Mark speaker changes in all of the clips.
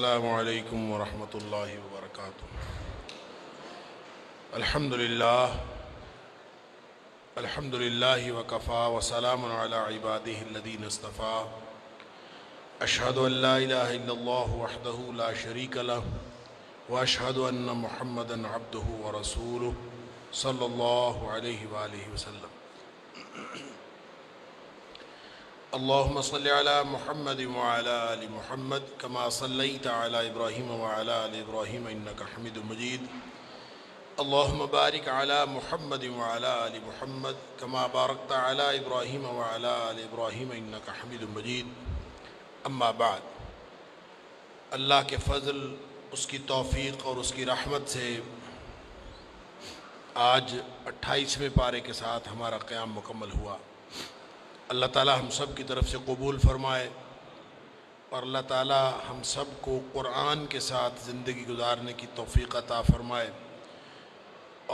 Speaker 1: السلام علیکم ورحمۃ اللہ وبرکاتہ۔ الحمد للہ وکفا وسلام علی عبادہ الذین اصطفیٰ۔ اشہد ان لا الہ الا اللہ وحدہ لا شریک لہ واشہد ان محمدا عبدہ ورسولہ صلی اللہ علیہ وآلہ وسلم۔ اللہم صلی علی محمد وعلی آل محمد کما صلیت علی ابراہیم وعلی آل ابراہیم انکا حمید مجید۔ اللہم بارک علی محمد وعلی آل محمد کما بارکت علی ابراہیم وعلی آل ابراہیم انکا حمید مجید۔ اما بعد، اللہ کے فضل، اس کی توفیق اور اس کی رحمت سے آج 28ویں پارے کے ساتھ ہمارا قیام مکمل ہوا۔ اللہ تعالی ہم سب کی طرف سے قبول فرمائے اور اللہ تعالی ہم سب کو قرآن کے ساتھ زندگی گزارنے کی توفیق عطا فرمائے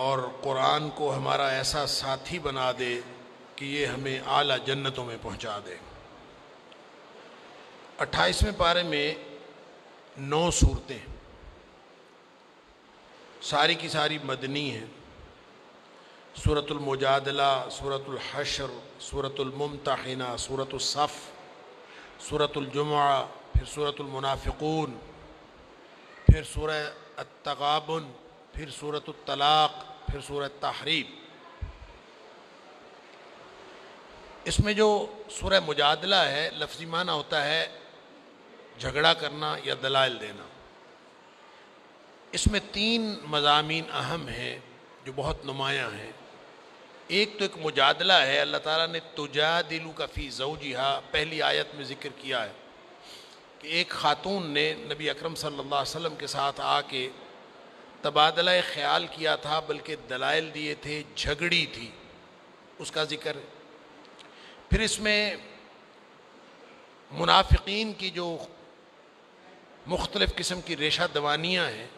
Speaker 1: اور قرآن کو ہمارا ایسا ساتھی بنا دے کہ یہ ہمیں اعلیٰ جنتوں میں پہنچا دے۔ 28ویں پارے میں 9 صورتیں، ساری کی ساری مدنی ہیں۔ سورۃ المجادلہ، سورۃ الحشر، سورۃ الممتحنہ، سورۃ الصف، سورۃ الجمعہ، پھر سورۃ المنافقون، پھر سورہ التغابن، پھر سورۃ الطلاق، پھر سورۃ تحریم۔ اس میں جو سورہ مجادلہ ہے، لفظی معنی ہوتا ہے جھگڑا کرنا یا دلائل دینا۔ اس میں 3 مضامین اہم ہیں جو بہت نمایاں ہیں۔ ایک تو ایک مجادلہ ہے، اللہ تعالیٰ نے تجادلک فی زوجہا پہلی آیت میں ذکر کیا ہے کہ ایک خاتون نے نبی اکرم صلی اللہ علیہ وسلم کے ساتھ آ کے تبادلہ خیال کیا تھا، بلکہ دلائل دیے تھے، جھگڑی تھی، اس کا ذکر ہے۔ پھر اس میں منافقین کی جو مختلف قسم کی ریشہ دوانیاں ہیں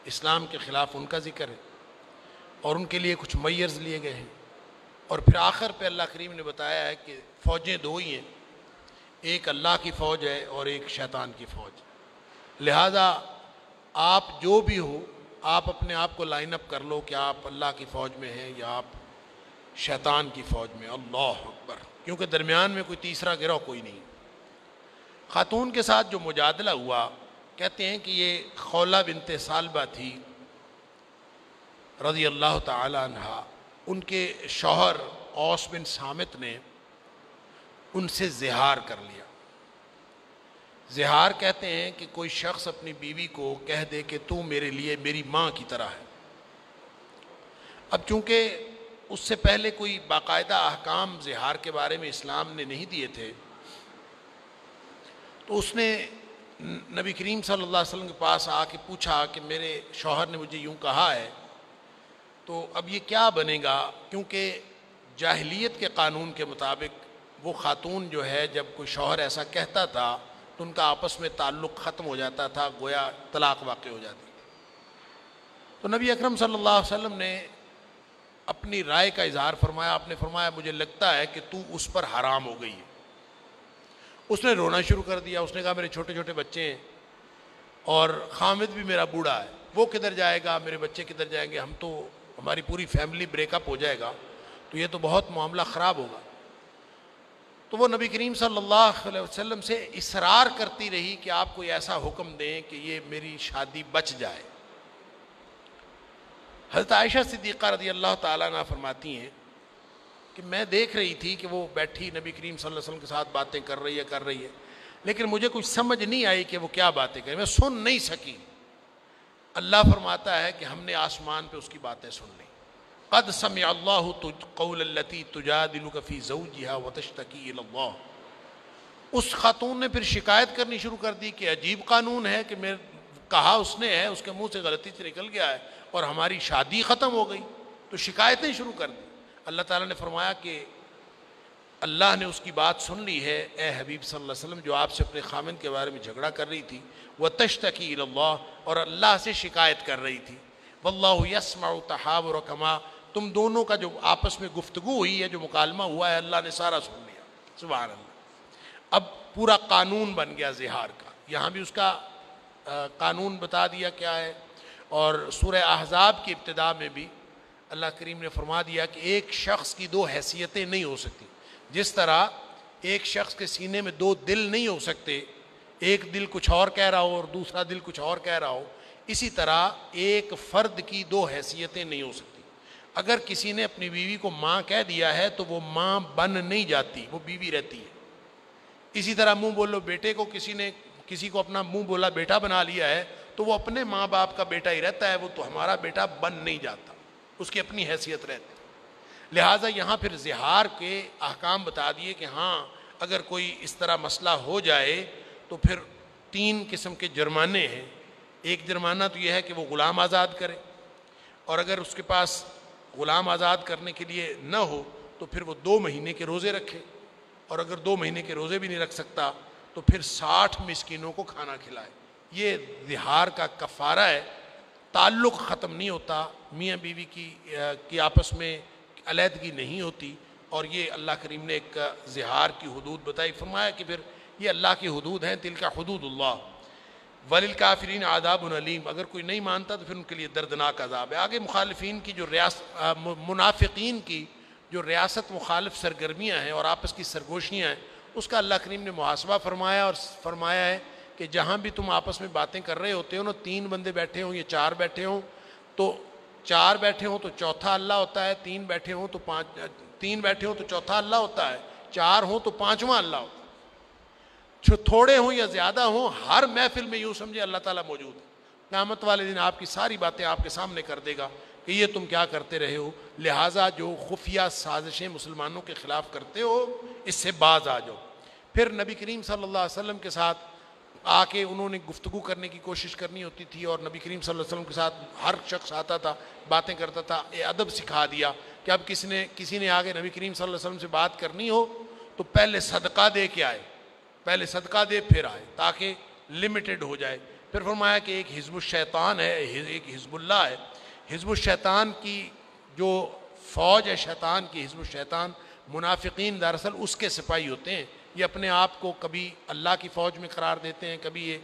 Speaker 1: اسلام کے خلاف، ان کا ذکر ہے اور ان کے لیے کچھ میئرز لیے گئے ہیں۔ اور پھر آخر پہ اللہ کریم نے بتایا ہے کہ فوجیں 2 ہی ہیں، ایک اللہ کی فوج ہے اور ایک شیطان کی فوج۔ لہذا آپ جو بھی ہو، آپ اپنے آپ کو لائن اپ کر لو کہ آپ اللہ کی فوج میں ہیں یا آپ شیطان کی فوج میں۔ اللہ اکبر! کیونکہ درمیان میں کوئی تیسرا گروہ کوئی نہیں۔ خاتون کے ساتھ جو مجادلہ ہوا، کہتے ہیں کہ یہ خولہ بنت ثعلبہ تھی رضی اللہ تعالی عنہ۔ ان کے شوہر اوس بن صامت نے ان سے زہار کر لیا۔ زہار کہتے ہیں کہ کوئی شخص اپنی بیوی کو کہہ دے کہ تو میرے لیے میری ماں کی طرح ہے۔ اب چونکہ اس سے پہلے کوئی باقاعدہ احکام زہار کے بارے میں اسلام نے نہیں دیے تھے، تو اس نے نبی کریم صلی اللہ علیہ وسلم کے پاس آ کے پوچھا کہ میرے شوہر نے مجھے یوں کہا ہے، تو اب یہ کیا بنے گا؟ کیونکہ جاہلیت کے قانون کے مطابق وہ خاتون جو ہے، جب کوئی شوہر ایسا کہتا تھا تو ان کا آپس میں تعلق ختم ہو جاتا تھا، گویا طلاق واقع ہو جاتی۔ تو نبی اکرم صلی اللہ علیہ وسلم نے اپنی رائے کا اظہار فرمایا۔ آپ نے فرمایا مجھے لگتا ہے کہ تو اس پر حرام ہو گئی ہے۔ اس نے رونا شروع کر دیا۔ اس نے کہا میرے چھوٹے چھوٹے بچے ہیں اور خامد بھی میرا بوڑھا ہے، وہ کدھر جائے گا، میرے بچے کدھر جائیں گے، ہماری پوری فیملی بریک اپ ہو جائے گا، تو یہ تو بہت معاملہ خراب ہوگا۔ تو وہ نبی کریم صلی اللہ علیہ وسلم سے اصرار کرتی رہی کہ آپ کوئی ایسا حکم دیں کہ یہ میری شادی بچ جائے۔ حضرت عائشہ صدیقہ رضی اللہ تعالیٰ عنہ فرماتی ہیں کہ میں دیکھ رہی تھی کہ وہ بیٹھی نبی کریم صلی اللہ علیہ وسلم کے ساتھ باتیں کر رہی ہے، لیکن مجھے کچھ سمجھ نہیں آئی کہ وہ کیا باتیں کریں، میں سن نہیں سکی۔ اللہ فرماتا ہے کہ ہم نے آسمان پہ اس کی باتیں سن لی۔ قد سمع اللہ قول التی تجادلک فی زوجہا وتشتکی الی اللہ۔ اس خاتون نے پھر شکایت کرنی شروع کر دی کہ عجیب قانون ہے کہ کہا اس نے ہے، اس کے منہ سے غلطی سے نکل گیا ہے اور ہماری شادی ختم ہو گئی، تو شکایتیں شروع کر دی۔ اللہ تعالیٰ نے فرمایا کہ اللہ نے اس کی بات سن لی ہے، اے حبیب صلی اللہ علیہ وسلم، جو آپ سے اپنے خامن کے بارے میں جھگڑا کر رہی تھی، وَتَشْتَكِي إِلَى اللَّهِ، اور اللہ سے شکایت کر رہی تھی۔ وَاللَّهُ يَسْمَعُ تَحَاوُرَكُمَا، تم دونوں کا جو آپس میں گفتگو ہوئی ہے، جو مکالمہ ہوا ہے، اللہ نے سارا سن لیا۔ سبحان اللہ! اب پورا قانون بن گیا زہار کا۔ یہاں بھی اس کا قانون بتا دیا کیا ہے، اور سورہ احزاب کی ابتدا میں بھی اللہ کریم نے فرما دیا کہ ایک شخص کی دو حیثیتیں نہیں ہو سکتی. جس طرح ایک شخص کے سینے میں دو دل نہیں ہو سکتے، ایک دل کچھ اور کہہ رہا ہو اور دوسرا دل کچھ اور کہہ رہا ہو، اسی طرح ایک فرد کی دو حیثیتیں نہیں ہو سکتی. اگر کسی نے اپنی بیوی کو ماں کہہ دیا ہے تو وہ ماں بن نہیں جاتی، وہ بیوی رہتی ہے. اسی طرح منہ بولو بیٹے کو، کسی کو اپنا منہ بولا بیٹا بنا لیا ہے تو وہ اپنے ماں باپ کا بیٹا ہی رہتا ہے، وہ تو ہمارا بیٹا بن نہیں جاتا، اس کی اپنی حیثیت رہتی. لہٰذا یہاں پھر زہار کے احکام بتا دیے کہ ہاں اگر کوئی اس طرح مسئلہ ہو جائے تو پھر 3 قسم کے جرمانے ہیں. ایک جرمانہ تو یہ ہے کہ وہ غلام آزاد کرے، اور اگر اس کے پاس غلام آزاد کرنے کے لیے نہ ہو تو پھر وہ 2 مہینے کے روزے رکھے، اور اگر 2 مہینے کے روزے بھی نہیں رکھ سکتا تو پھر 60 مسکینوں کو کھانا کھلائے. یہ زہار کا کفارہ ہے. تعلق ختم نہیں ہوتا، میاں بیوی کی آپس میں علیحدگی نہیں ہوتی، اور یہ اللہ کریم نے ایک زہار کی حدود بتائی. فرمایا کہ پھر یہ اللہ کی حدود ہیں، تلک حدود اللہ وللکافرین عذاب علیم. اگر کوئی نہیں مانتا تو پھر ان کے لیے دردناک عذاب ہے. آگے مخالفین کی جو منافقین کی جو ریاست مخالف سرگرمیاں ہیں اور آپس کی سرگوشیاں ہیں، اس کا اللہ کریم نے محاسبہ فرمایا، اور فرمایا ہے کہ جہاں بھی تم آپس میں باتیں کر رہے ہوتے ہو نا، 3 بندے بیٹھے ہوں یا 4 بیٹھے ہوں تو 4 بیٹھے ہوں تو چوتھا اللہ ہوتا ہے، 3 بیٹھے ہوں تو 3 بیٹھے ہوں تو چوتھا اللہ ہوتا ہے، 4 ہوں تو 5واں اللہ ہوتا ہے. تھوڑے ہوں یا زیادہ ہوں، ہر محفل میں یوں سمجھے اللہ تعالیٰ موجود ہے. قیامت والے دن آپ کی ساری باتیں آپ کے سامنے کر دے گا کہ یہ تم کیا کرتے رہے ہو. لہٰذا جو خفیہ سازشیں مسلمانوں کے خلاف کرتے ہو اس سے باز آ جاؤ. پھر نبی کریم صلی اللہ علیہ وسلم کے ساتھ آ کے انہوں نے گفتگو کرنے کی کوشش کرنی ہوتی تھی، اور نبی کریم صلی اللہ علیہ وسلم کے ساتھ ہر شخص آتا تھا، باتیں کرتا تھا. ادب سکھا دیا کہ اب کسی نے آگے نبی کریم صلی اللہ علیہ وسلم سے بات کرنی ہو تو پہلے صدقہ دے کے آئے، پہلے صدقہ دے پھر آئے، تاکہ لمیٹڈ ہو جائے. پھر فرمایا کہ ایک حزب الشیطان ہے، ایک حزب اللہ ہے. حزب الشیطان کی جو فوج ہے شیطان کی، حزب الشیطان منافقین دراصل اس کے سپاہی ہوتے ہیں. یہ اپنے آپ کو کبھی اللہ کی فوج میں قرار دیتے ہیں، کبھی یہ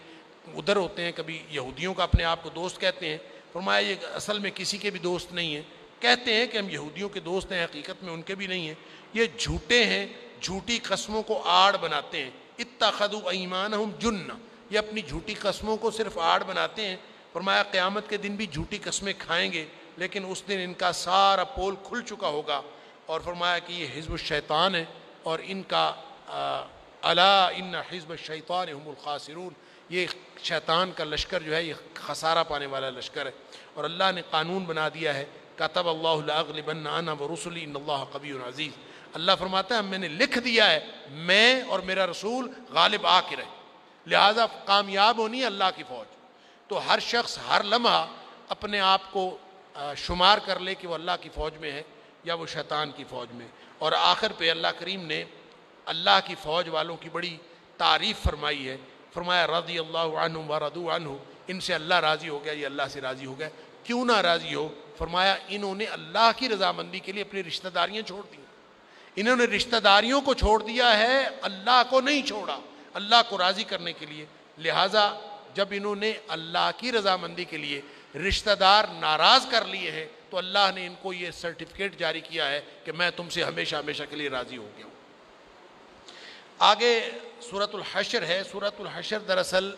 Speaker 1: ادھر ہوتے ہیں، کبھی یہودیوں کا اپنے آپ کو دوست کہتے ہیں. فرمایا یہ اصل میں کسی کے بھی دوست نہیں ہیں. کہتے ہیں کہ ہم یہودیوں کے دوست ہیں، حقیقت میں ان کے بھی نہیں ہیں. یہ جھوٹے ہیں، جھوٹی قسموں کو آڑ بناتے ہیں. اتخذوا ایمانہم جنہ، یہ اپنی جھوٹی قسموں کو صرف آڑ بناتے ہیں. فرمایا قیامت کے دن بھی جھوٹی قسمیں کھائیں گے، لیکن اس دن ان کا سارا پول کھل چکا ہوگا. اور فرمایا کہ یہ حزب الشیطان ہے، اور ان کا الا ان حزب الشیطان هم الخاسرون، یہ شیطان کا لشکر جو ہے یہ خسارہ پانے والا لشکر ہے. اور اللہ نے قانون بنا دیا ہے، کتب اللہ لاغلبن انا ورسلی ان اللہ قوی عزیز. اللہ فرماتا ہے میں نے لکھ دیا ہے میں اور میرا رسول غالب آ کے رہے. لہٰذا کامیاب ہونی ہے اللہ کی فوج. تو ہر شخص ہر لمحہ اپنے آپ کو شمار کر لے کہ وہ اللہ کی فوج میں ہے یا وہ شیطان کی فوج میں. اور آخر پہ اللہ کریم نے اللہ کی فوج والوں کی بڑی تعریف فرمائی ہے. فرمایا رضی اللہ عنہم ورضوا عنہ، ان سے اللہ راضی ہو گیا، یہ اللہ سے راضی ہو گیا. کیوں نہ راضی ہو؟ فرمایا انہوں نے اللہ کی رضامندی کے لیے اپنی رشتہ داریاں چھوڑ دی. انہوں نے رشتہ داریوں کو چھوڑ دیا ہے، اللہ کو نہیں چھوڑا، اللہ کو راضی کرنے کے لیے. لہٰذا جب انہوں نے اللہ کی رضامندی کے لیے رشتہ دار ناراض کر لیے ہیں تو اللہ نے ان کو یہ سرٹیفکیٹ جاری کیا ہے کہ میں تم سے ہمیشہ ہمیشہ کے لیے راضی ہو گیا ہوں. آگے سورۃ الحشر ہے. سورۃ الحشر دراصل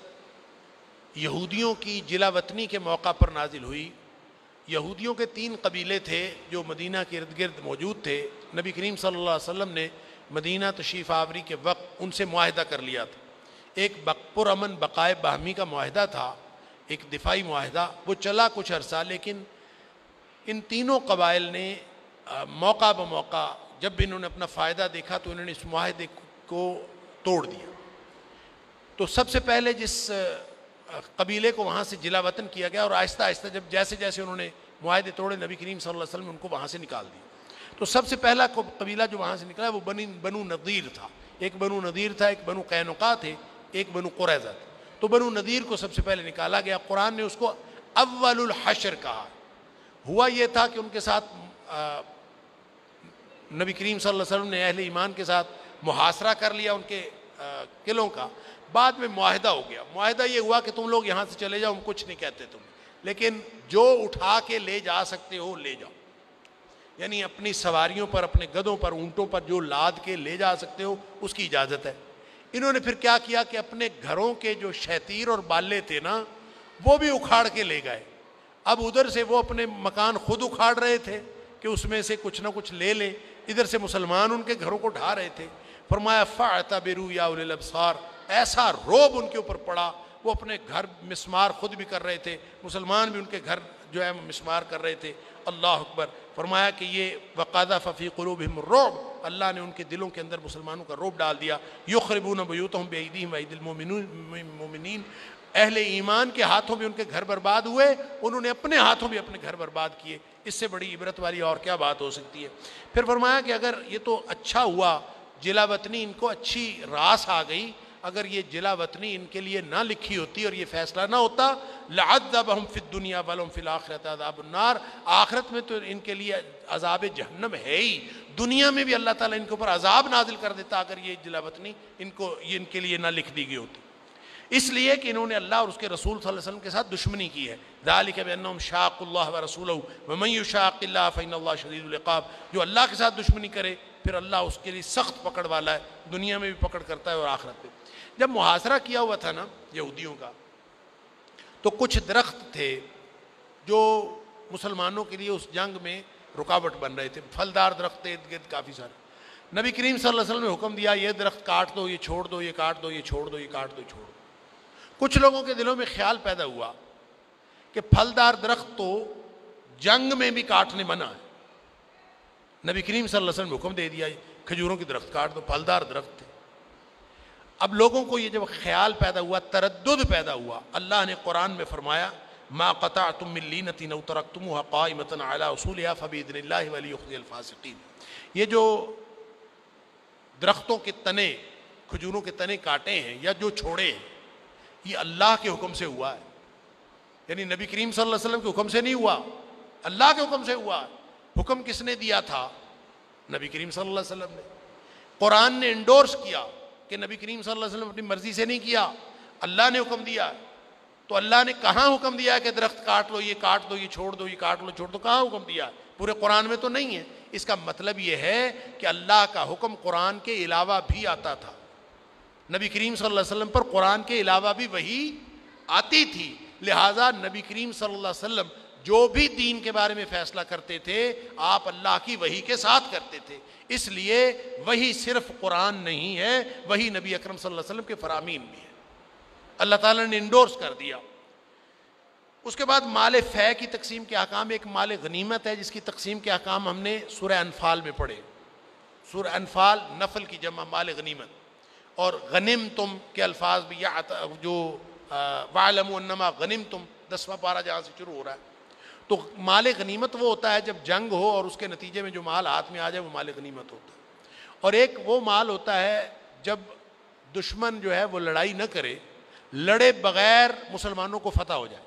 Speaker 1: یہودیوں کی جلا وطنی کے موقع پر نازل ہوئی. یہودیوں کے 3 قبیلے تھے جو مدینہ کے ارد گرد موجود تھے. نبی کریم صلی اللہ علیہ وسلم نے مدینہ تشریف آوری کے وقت ان سے معاہدہ کر لیا تھا. ایک پرامن بقائے باہمی کا معاہدہ تھا، ایک دفاعی معاہدہ. وہ چلا کچھ عرصہ، لیکن ان تینوں قبائل نے موقع بموقع جب انہوں نے اپنا فائدہ دیکھا تو انہوں نے اس معاہدے کو توڑ دیا. تو سب سے پہلے جس قبیلے کو وہاں سے جلا وطن کیا گیا، اور آہستہ آہستہ جب جیسے جیسے انہوں نے معاہدے توڑے نبی کریم صلی اللہ علیہ وسلم نے ان کو وہاں سے نکال دیا. تو سب سے پہلا قبیلہ جو وہاں سے نکلا وہ بنو نضیر تھا. ایک بنو نضیر تھا، ایک بنو قینقاع تھے، ایک بنو قریظہ تھا. تو بنو نضیر کو سب سے پہلے نکالا گیا. قرآن نے اس کو اول الحشر کہا. ہوا یہ تھا کہ ان کے ساتھ نبی کریم صلی اللہ علیہ وسلم نے اہل ایمان کے ساتھ محاصرہ کر لیا ان کے قلعوں کا. بعد میں معاہدہ ہو گیا. معاہدہ یہ ہوا کہ تم لوگ یہاں سے چلے جاؤ, ہم کچھ نہیں کہتے تم, لیکن جو اٹھا کے لے جا سکتے ہو لے جاؤ. یعنی اپنی سواریوں پر, اپنے گدھوں پر, اونٹوں پر جو لاد کے لے جا سکتے ہو اس کی اجازت ہے. انہوں نے پھر کیا کیا کہ اپنے گھروں کے جو شتیر اور بالے تھے نا وہ بھی اکھاڑ کے لے گئے. اب ادھر سے وہ اپنے مکان خود اکھاڑ رہے تھے کہ اس میں سے کچھ نہ کچھ لے لیں, ادھر سے مسلمان ان کے گھروں کو ڈھا رہے تھے. فرمایا فاعتبروا یا اولی الابصار, ایسا روب ان کے اوپر پڑا, وہ اپنے گھر مسمار خود بھی کر رہے تھے, مسلمان بھی ان کے گھر جو ہے مسمار کر رہے تھے. اللہ اکبر. فرمایا کہ یہ وقذف فی قلوبہم الرعب, اللہ نے ان کے دلوں کے اندر مسلمانوں کا رعب ڈال دیا. یخربون بیوتہم بایدیہم وایدی المؤمنین, اہل ایمان کے ہاتھوں بھی ان کے گھر برباد ہوئے, انہوں نے اپنے ہاتھوں بھی اپنے گھر برباد کیے. اس سے بڑی عبرت والی اور کیا بات ہو سکتی ہے. پھر فرمایا کہ اگر یہ تو اچھا ہوا, جلا وطنی ان کو اچھی راس آ گئی, اگر یہ جلا وطنی ان کے لیے نہ لکھی ہوتی اور یہ فیصلہ نہ ہوتا, لعذبہم فی الدنیا ولہم فی الآخرۃ عذاب النار, آخرت میں تو ان کے لیے عذاب جہنم ہے ہی, دنیا میں بھی اللہ تعالیٰ ان کے اوپر عذاب نازل کر دیتا اگر یہ جلا وطنی ان کے لیے نہ لکھ دی گئی ہوتی. اس لیے کہ انہوں نے اللہ اور اس کے رسول صلی اللہ علیہ وسلم کے ساتھ دشمنی کی ہے. ذالک بانہم شاقوا اللہ ورسولہ ومن یشاق اللہ فإن اللہ شدید العقاب, جو اللہ کے ساتھ دشمنی کرے پھر اللہ اس کے لیے سخت پکڑ والا ہے, دنیا میں بھی پکڑ کرتا ہے اور آخرت میں. جب محاصرہ کیا ہوا تھا نا یہودیوں کا, تو کچھ درخت تھے جو مسلمانوں کے لیے اس جنگ میں رکاوٹ بن رہے تھے, پھلدار درخت تھے ارد گرد کافی سارے. نبی کریم صلی اللہ علیہ وسلم نے حکم دیا یہ درخت کاٹ دو, یہ چھوڑ دو, یہ کاٹ دو, یہ چھوڑ دو, یہ کاٹ دو, یہ چھوڑ دو. کچھ لوگوں کے دلوں میں خیال پیدا ہوا کہ پھلدار درخت تو جنگ میں بھی کاٹنے منع ہے. نبی کریم صلی اللہ علیہ وسلم نے حکم دے دیا کھجوروں کی درخت کاٹ دو, پھلدار درخت تھے. اب لوگوں کو یہ جب خیال پیدا ہوا, تردد پیدا ہوا, اللہ نے قرآن میں فرمایا ما قطعتم من لینۃ او ترکتموها قائمۃ علی اصولها فباذن اللہ ولیخزی الفاسقین. یہ جو درختوں کے تنے, کھجوروں کے تنے کاٹے ہیں یا جو چھوڑے ہیں, یہ اللہ کے حکم سے ہوا ہے. یعنی نبی کریم صلی اللہ علیہ وسلم کے حکم سے نہیں ہوا, اللہ کے حکم سے ہوا. حکم کس نے دیا تھا؟ نبی کریم صلی اللہ علیہ وسلم نے. قرآن نے انڈورس کیا کہ نبی کریم صلی اللہ علیہ وسلم اپنی مرضی سے نہیں کیا, اللہ نے حکم دیا. تو اللہ نے کہاں حکم دیا کہ درخت کاٹ لو, یہ کاٹ دو, یہ چھوڑ دو, یہ کاٹ لو, چھوڑ دو؟ کہاں حکم دیا؟ پورے قرآن میں تو نہیں ہے. اس کا مطلب یہ ہے کہ اللہ کا حکم قرآن کے علاوہ بھی آتا تھا. نبی کریم صلی اللہ علیہ وسلم پر قرآن کے علاوہ بھی وحی آتی تھی. لہٰذا نبی کریم صلی اللہ علیہ وسلم جو بھی دین کے بارے میں فیصلہ کرتے تھے آپ اللہ کی وحی کے ساتھ کرتے تھے. اس لیے وحی صرف قرآن نہیں ہے, وحی نبی اکرم صلی اللہ علیہ وسلم کے فرامین بھی ہے. اللہ تعالیٰ نے انڈورس کر دیا. اس کے بعد مال فے کی تقسیم کے احکام, ایک مال غنیمت ہے جس کی تقسیم کے احکام ہم نے سورہ انفال میں پڑھے. سورہ انفال نفل کی جمع مال غنیمت, اور غنمتم کے الفاظ بھی جو وَاعْلَمُوا أَنَّمَا غَنِمْتُمْ 10واں پارہ جہاں سے شروع ہو رہا ہے. تو مال غنیمت وہ ہوتا ہے جب جنگ ہو اور اس کے نتیجے میں جو مال ہاتھ میں آ جائے وہ مال غنیمت ہوتا ہے. اور ایک وہ مال ہوتا ہے جب دشمن جو ہے وہ لڑائی نہ کرے, لڑے بغیر مسلمانوں کو فتح ہو جائے,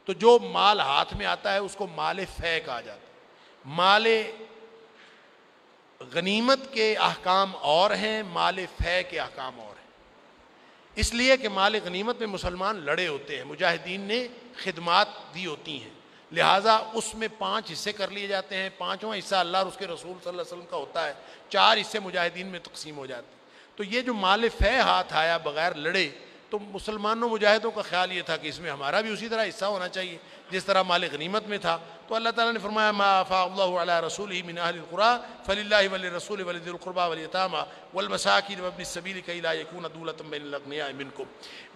Speaker 1: تو جو مال ہاتھ میں آتا ہے اس کو مال فے کہا جاتا ہے. مال غنیمت کے احکام اور ہیں, مال فے کے احکام اور ہیں. اس لیے کہ مال غنیمت میں مسلمان لڑے ہوتے ہیں, مجاہدین نے خدمات دی ہوتی ہیں, لہٰذا اس میں 5 حصے کر لیے جاتے ہیں. 5واں حصہ اللہ اور اس کے رسول صلی اللہ علیہ وسلم کا ہوتا ہے, 4 حصے مجاہدین میں تقسیم ہو جاتے ہیں. تو یہ جو مال فے ہاتھ آیا بغیر لڑے, تو مسلمانوں مجاہدوں کا خیال یہ تھا کہ اس میں ہمارا بھی اسی طرح حصہ ہونا چاہیے جس طرح مال غنیمت میں تھا. تو اللہ تعالیٰ نے فرمایا ما افاء اللہ علی رسولہ من اہل القری فللہ وللرسول ولذی القربی والیتامی والمساکین وابن السبیل کی لا یکون دولۃ بین الاغنیاء منکم.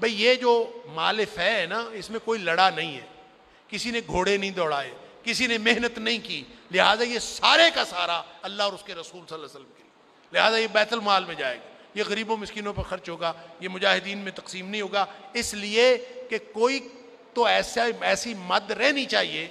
Speaker 1: بھئی یہ جو مال فے ہے نا, اس میں کوئی لڑا نہیں ہے, کسی نے گھوڑے نہیں دوڑائے, کسی نے محنت نہیں کی, لہٰذا یہ سارے کا سارا اللہ اور اس کے رسول صلی اللہ علیہ وسلم کے لیے, لہٰذا یہ بیت المال میں جائے گا, یہ غریبوں مسکینوں پر خرچ ہوگا, یہ مجاہدین میں تقسیم نہیں ہوگا. اس لیے کہ کوئی تو ایسی مد رہنی چاہیے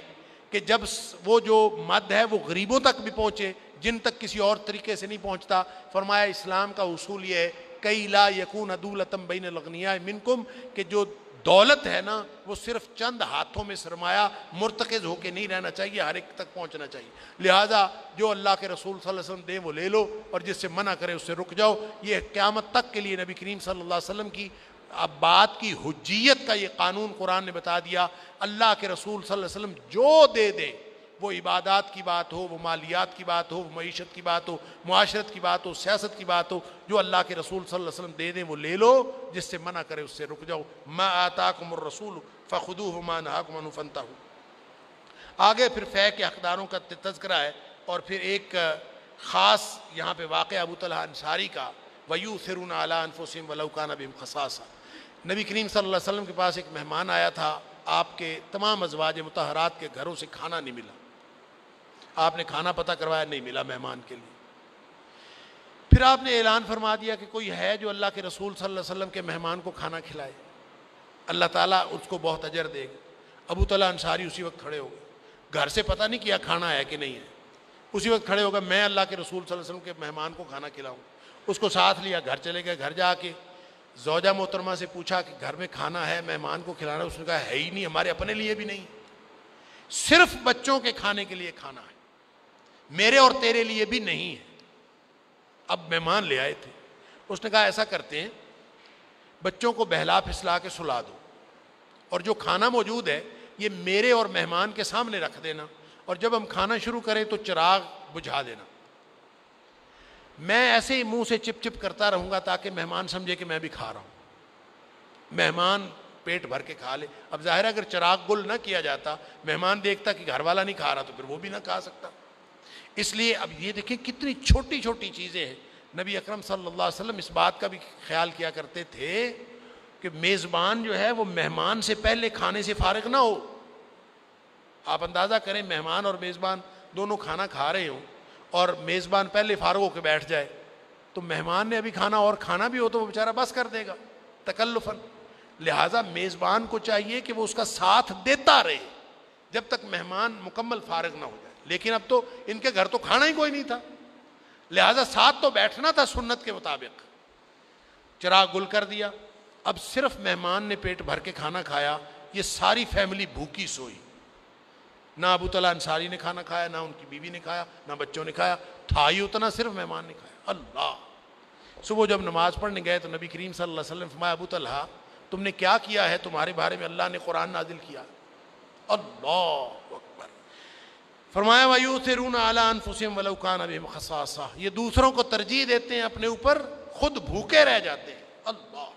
Speaker 1: کہ جب وہ جو مد ہے وہ غریبوں تک بھی پہنچے جن تک کسی اور طریقے سے نہیں پہنچتا. فرمایا اسلام کا اصول یہ ہے کئی لا یکون دولۃ بین الاغنیاء منکم, کہ جو دولت ہے نا وہ صرف چند ہاتھوں میں سرمایہ مرتکز ہو کے نہیں رہنا چاہیے, ہر ایک تک پہنچنا چاہیے. لہٰذا جو اللہ کے رسول صلی اللہ علیہ وسلم دے وہ لے لو, اور جس سے منع کرے اس سے رک جاؤ. یہ قیامت تک کے لیے نبی کریم صلی اللہ علیہ وسلم کی اب بات کی حجیت کا یہ قانون قرآن نے بتا دیا، اللہ کے رسول صلی اللہ علیہ وسلم جو دے دیں، وہ عبادات کی بات ہو، وہ مالیات کی بات ہو، وہ معیشت کی بات ہو، معاشرت کی بات ہو، سیاست کی بات ہو، جو اللہ کے رسول صلی اللہ علیہ وسلم دے دیں وہ لے لو، جس سے منع کرے اس سے رک جاؤ۔ ما آتاکم الرسول فخذوہ وما نہاکم عنہ فانتہوا۔ آگے پھر فے کے حقداروں کا تذکرہ ہے، اور پھر ایک خاص یہاں پہ واقعہ ابو طلحہ انصاری کا، وَيُؤْثِرُونَ عَلَىٰ أَنفُسِهِمْ وَلَوْ كَانَ بِهِمْ خَصَاصَةٌ۔ نبی کریم صلی اللہ علیہ وسلم کے پاس ایک مہمان آیا تھا، آپ کے تمام ازواج مطہرات کے گھروں سے کھانا نہیں ملا، آپ نے کھانا پتہ کروایا، نہیں ملا مہمان کے لیے۔ پھر آپ نے اعلان فرما دیا کہ کوئی ہے جو اللہ کے رسول صلی اللہ علیہ وسلم کے مہمان کو کھانا کھلائے، اللہ تعالیٰ اس کو بہت اجر دے گا۔ ابو طلحہ انصاری اسی وقت کھڑے ہو گئے، گھر سے پتہ نہیں کیا کھانا ہے کہ نہیں ہے، اسی وقت کھڑے ہو گئے، میں اللہ کے رسول صلی اللہ علیہ وسلم کے مہمان کو کھانا کھلاؤں۔ اس کو ساتھ لیا، گھر چلے گئے، گھر جا کے زوجہ محترمہ سے پوچھا کہ گھر میں کھانا ہے، مہمان کو کھلانا ہے؟ اس نے کہا ہے ہی نہیں، ہمارے اپنے لیے بھی نہیں، صرف بچوں کے کھانے کے لیے کھانا ہے، میرے اور تیرے لیے بھی نہیں ہے۔ اب مہمان لے آئے تھے، اس نے کہا ایسا کرتے ہیں، بچوں کو بہلا پھسلا کے سلا دو، اور جو کھانا موجود ہے یہ میرے اور مہمان کے سامنے رکھ دینا، اور جب ہم کھانا شروع کریں تو چراغ بجھا دینا، میں ایسے ہی منہ سے چپ چپ کرتا رہوں گا تاکہ مہمان سمجھے کہ میں بھی کھا رہا ہوں، مہمان پیٹ بھر کے کھا لے۔ اب ظاہر ہے اگر چراغ گل نہ کیا جاتا، مہمان دیکھتا کہ گھر والا نہیں کھا رہا تو پھر وہ بھی نہ کھا سکتا۔ اس لیے اب یہ دیکھیں کتنی چھوٹی چھوٹی چیزیں ہیں، نبی اکرم صلی اللہ علیہ وسلم اس بات کا بھی خیال کیا کرتے تھے کہ میزبان جو ہے وہ مہمان سے پہلے کھانے سے فارغ نہ ہو۔ آپ اندازہ کریں مہمان اور میزبان دونوں کھانا کھا رہے ہوں اور میزبان پہلے فارغ ہو کے بیٹھ جائے تو مہمان نے ابھی کھانا اور کھانا بھی ہو تو وہ بیچارہ بس کر دے گا تکلفاً۔ لہٰذا میزبان کو چاہیے کہ وہ اس کا ساتھ دیتا رہے جب تک مہمان مکمل فارغ نہ ہو جائے، لیکن اب تو ان کے گھر تو کھانا ہی کوئی نہیں تھا، لہٰذا ساتھ تو بیٹھنا تھا سنت کے مطابق۔ چراغ گل کر دیا، اب صرف مہمان نے پیٹ بھر کے کھانا کھایا، یہ ساری فیملی بھوکی سوئی، نہ ابو طلحہ انصاری نے کھانا کھایا، نہ ان کی بیوی نے کھایا، نہ بچوں نے کھایا، تھا ہی اتنا صرف مہمان نے کھایا۔ اللہ! صبح جب نماز پڑھنے گئے تو نبی کریم صلی اللہ علیہ وسلم فرمایا ابو طلحہ تم نے کیا کیا ہے، تمہارے بارے میں اللہ نے قرآن نازل کیا۔ اللہ اکبر! فرمایا وَيُؤْثِرُونَ عَلَىٰ أَنفُسِهِمْ وَلَوْ كَانَ بِهِمْ خَصَاصَةٌ، یہ دوسروں کو ترجیح دیتے ہیں اپنے اوپر، خود بھوکے رہ جاتے ہیں۔ اللہ!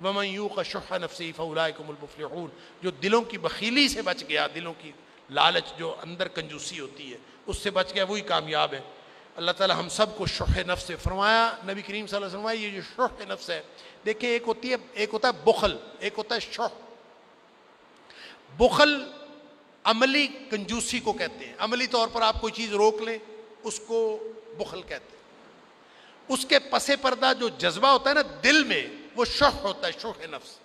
Speaker 1: وَمَنْ يُوقَ شُحَّ نَفْسِهِ فَأُولَٰئِكَ هُمُ الْمُفْلِحُونَ، جو دلوں کی بخیلی سے بچ گیا، دلوں کی لالچ جو اندر کنجوسی ہوتی ہے اس سے بچ گیا، وہی کامیاب ہے۔ اللہ تعالی ہم سب کو شح نفس سے فرمایا، نبی کریم صلی اللہ علیہ وسلم، یہ جو شح نفس ہے، دیکھیں ایک ہوتا ہے بخل، ایک ہوتا ہے شح۔ بخل عملی کنجوسی کو کہتے ہیں، عملی طور پر آپ کوئی چیز روک لیں اس کو بخل کہتے ہیں۔ اس کے پس پردہ جو جذبہ ہوتا ہے نا دل میں، وہ شح ہوتا ہے، شح نفس۔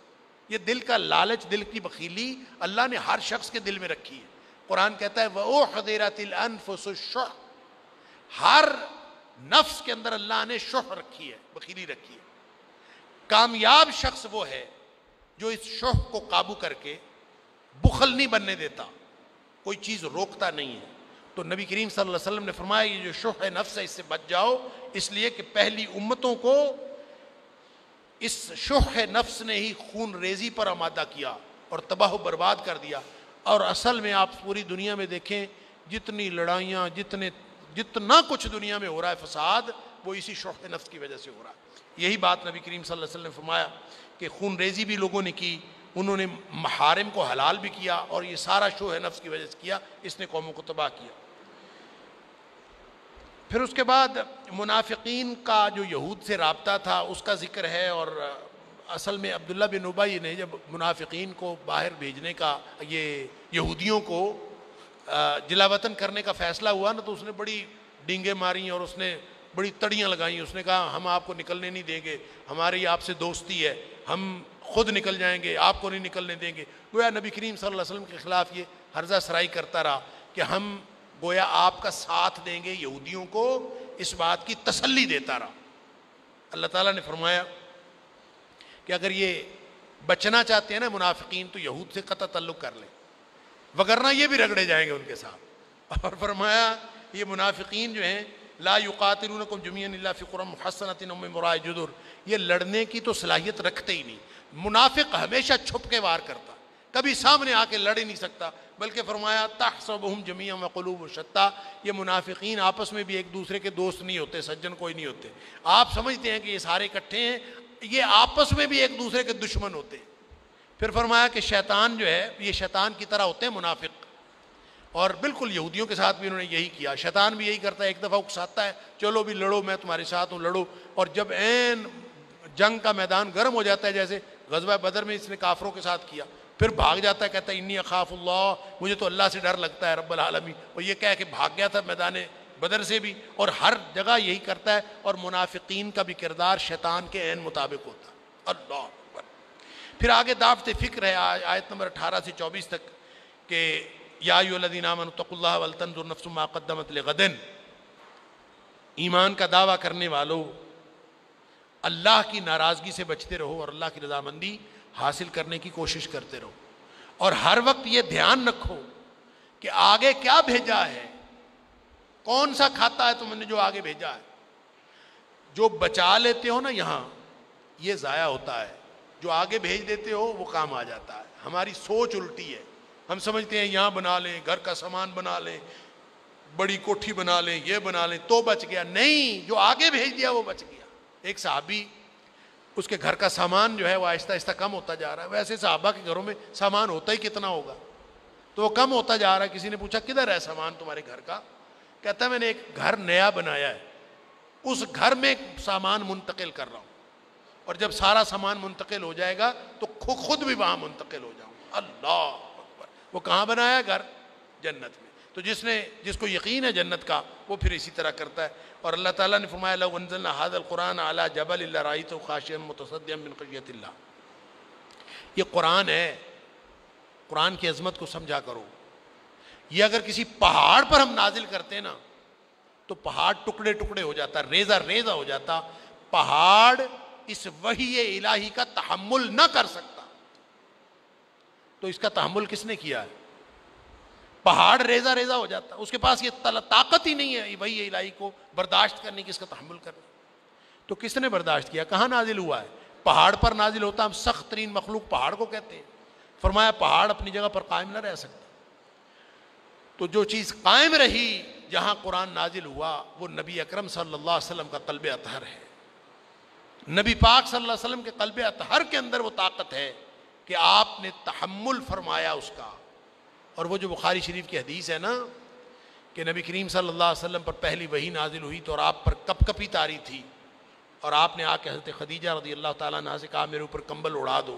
Speaker 1: یہ دل کا لالچ، دل کی بخیلی اللہ نے ہر شخص کے دل میں رکھی ہے۔ قرآن کہتا ہے وَأُحْضِرَتِ الْأَنفُسُ الشُّحَّ، ہر نفس کے اندر اللہ نے شح رکھی ہے، بخیلی رکھی ہے۔ کامیاب شخص وہ ہے جو اس شح کو قابو کر کے بخل نہیں بننے دیتا، کوئی چیز روکتا نہیں ہے۔ تو نبی کریم صلی اللہ علیہ وسلم نے فرمایا یہ جو شح نفس ہے اس سے بچ جاؤ، اس لیے کہ پہلی امتوں کو اس شح نفس نے ہی خون ریزی پر آمادہ کیا اور تباہ و برباد کر دیا۔ اور اصل میں آپ پوری دنیا میں دیکھیں، جتنی لڑائیاں، جتنا کچھ دنیا میں ہو رہا ہے فساد، وہ اسی شح نفس کی وجہ سے ہو رہا ہے۔ یہی بات نبی کریم صلی اللہ علیہ وسلم نے فرمایا کہ خون ریزی بھی لوگوں نے کی، انہوں نے محارم کو حلال بھی کیا، اور یہ سارا شح نفس کی وجہ سے کیا، اس نے قوموں کو تباہ کیا۔ پھر اس کے بعد منافقین کا جو یہود سے رابطہ تھا اس کا ذکر ہے، اور اصل میں عبداللہ بن ابی نے جب منافقین کو باہر بھیجنے کا، یہ یہودیوں کو جلا وطن کرنے کا فیصلہ ہوا نا، تو اس نے بڑی ڈینگیں ماری اور اس نے بڑی تڑیاں لگائیں۔ اس نے کہا ہم آپ کو نکلنے نہیں دیں گے، ہماری آپ سے دوستی ہے، ہم خود نکل جائیں گے، آپ کو نہیں نکلنے دیں گے۔ گویا نبی کریم صلی اللہ علیہ وسلم کے خلاف یہ ہرزہ سرائی کرتا رہا کہ ہم گویا آپ کا ساتھ دیں گے، یہودیوں کو اس بات کی تسلی دیتا رہا۔ اللہ تعالیٰ نے فرمایا کہ اگر یہ بچنا چاہتے ہیں نا منافقین تو یہود سے قطع تعلق کر لیں، وگرنہ یہ بھی رگڑے جائیں گے ان کے ساتھ۔ اور فرمایا یہ منافقین جو ہیں لا یقاتلونکم جمیعا الا فی قری محصنۃ او من وراء جدر، یہ لڑنے کی تو صلاحیت رکھتے ہی نہیں، منافق ہمیشہ چھپ کے وار کرتا، کبھی سامنے آ کے لڑ ہی نہیں سکتا، بلکہ فرمایا تحسبهم جميعا وقلوبهم شتى، یہ منافقین آپس میں بھی ایک دوسرے کے دوست نہیں ہوتے، سجن کوئی نہیں ہوتے، آپ سمجھتے ہیں کہ یہ سارے اکٹھے ہیں، یہ آپس میں بھی ایک دوسرے کے دشمن ہوتے ہیں۔ پھر فرمایا کہ شیطان جو ہے یہ شیطان کی طرح ہوتے ہیں منافق، اور بالکل یہودیوں کے ساتھ بھی انہوں نے یہی کیا، شیطان بھی یہی کرتا ہے، ایک دفعہ اکساتا ہے چلو بھی لڑو، میں تمہارے ساتھ ہوں، لڑو، اور جب عین جنگ کا میدان گرم ہو جاتا ہے، جیسے غزوہ بدر میں اس نے کافروں کے ساتھ کیا، پھر بھاگ جاتا ہے، کہتا ہے انی اخاف اللہ، مجھے تو اللہ سے ڈر لگتا ہے رب العالمین، اور یہ کہہ کے بھاگ گیا تھا میدان بدر سے بھی، اور ہر جگہ یہی کرتا ہے، اور منافقین کا بھی کردار شیطان کے عین مطابق ہوتا ہے۔ اللہ اکبر۔ پھر آگے دعوت فکر ہے آیت نمبر 18 سے 24 تک کہ یا ایھا الذین آمنوا اتقوا اللہ ولتنظر نفس ما قدمت لغد، ایمان کا دعویٰ کرنے والو اللہ کی ناراضگی سے بچتے رہو اور اللہ کی رضامندی حاصل کرنے کی کوشش کرتے رہو، اور ہر وقت یہ دھیان رکھو کہ آگے کیا بھیجا ہے، کون سا کھاتا ہے تم نے جو آگے بھیجا ہے، جو بچا لیتے ہو نا یہاں یہ ضائع ہوتا ہے، جو آگے بھیج دیتے ہو وہ کام آ جاتا ہے۔ ہماری سوچ الٹی ہے، ہم سمجھتے ہیں یہاں بنا لیں، گھر کا سامان بنا لیں، بڑی کوٹھی بنا لیں، یہ بنا لیں تو بچ گیا، نہیں، جو آگے بھیج دیا وہ بچ گیا۔ ایک صحابی، اس کے گھر کا سامان جو ہے وہ آہستہ آہستہ کم ہوتا جا رہا ہے، ویسے صحابہ کے گھروں میں سامان ہوتا ہی کتنا ہوگا، تو وہ کم ہوتا جا رہا ہے۔ کسی نے پوچھا کدھر ہے سامان تمہارے گھر کا؟ کہتا ہے میں نے ایک گھر نیا بنایا ہے، اس گھر میں سامان منتقل کر رہا ہوں، اور جب سارا سامان منتقل ہو جائے گا تو خود بھی وہاں منتقل ہو جاؤں گا۔ اللہ اکبر۔ وہ کہاں بنایا ہے؟ گھر جنت میں۔ تو جس کو یقین ہے جنت کا وہ پھر اسی طرح کرتا ہے۔ اور اللہ تعالیٰ نے فرمایا لو انزلنا هذا القرآن على جبل لرأيته خاشعا متصدعا من خشية اللہ، یہ قرآن ہے، قرآن کی عظمت کو سمجھا کرو، یہ اگر کسی پہاڑ پر ہم نازل کرتے ہیں نا تو پہاڑ ٹکڑے ٹکڑے ہو جاتا، ریزہ ریزہ ہو جاتا، پہاڑ اس وحی الہی کا تحمل نہ کر سکتا، تو اس کا تحمل کس نے کیا ہے؟ پہاڑ ریزہ ریزہ ہو جاتا، اس کے پاس یہ طاقت ہی نہیں ہے وحی الہی کو برداشت کرنے کی، اس کا تحمل کرنے، تو کس نے برداشت کیا؟ کہاں نازل ہوا ہے؟ پہاڑ پر نازل ہوتا، ہم سخت ترین مخلوق پہاڑ کو کہتے ہیں، فرمایا پہاڑ اپنی جگہ پر قائم نہ رہ سکتا، تو جو چیز قائم رہی جہاں قرآن نازل ہوا وہ نبی اکرم صلی اللہ علیہ وسلم کا قلب اطہر ہے۔ نبی پاک صلی اللہ علیہ وسلم کے قلب اطہر کے اندر وہ طاقت ہے کہ آپ نے تحمل فرمایا اس کا۔ اور وہ جو بخاری شریف کی حدیث ہے نا کہ نبی کریم صلی اللہ علیہ وسلم پر پہلی وحی نازل ہوئی تو اور آپ پر کپ کپی طاری تھی، اور آپ نے آ کے حضرت خدیجہ رضی اللہ تعالیٰ عنہا سے کہا میرے اوپر کمبل اڑا دو،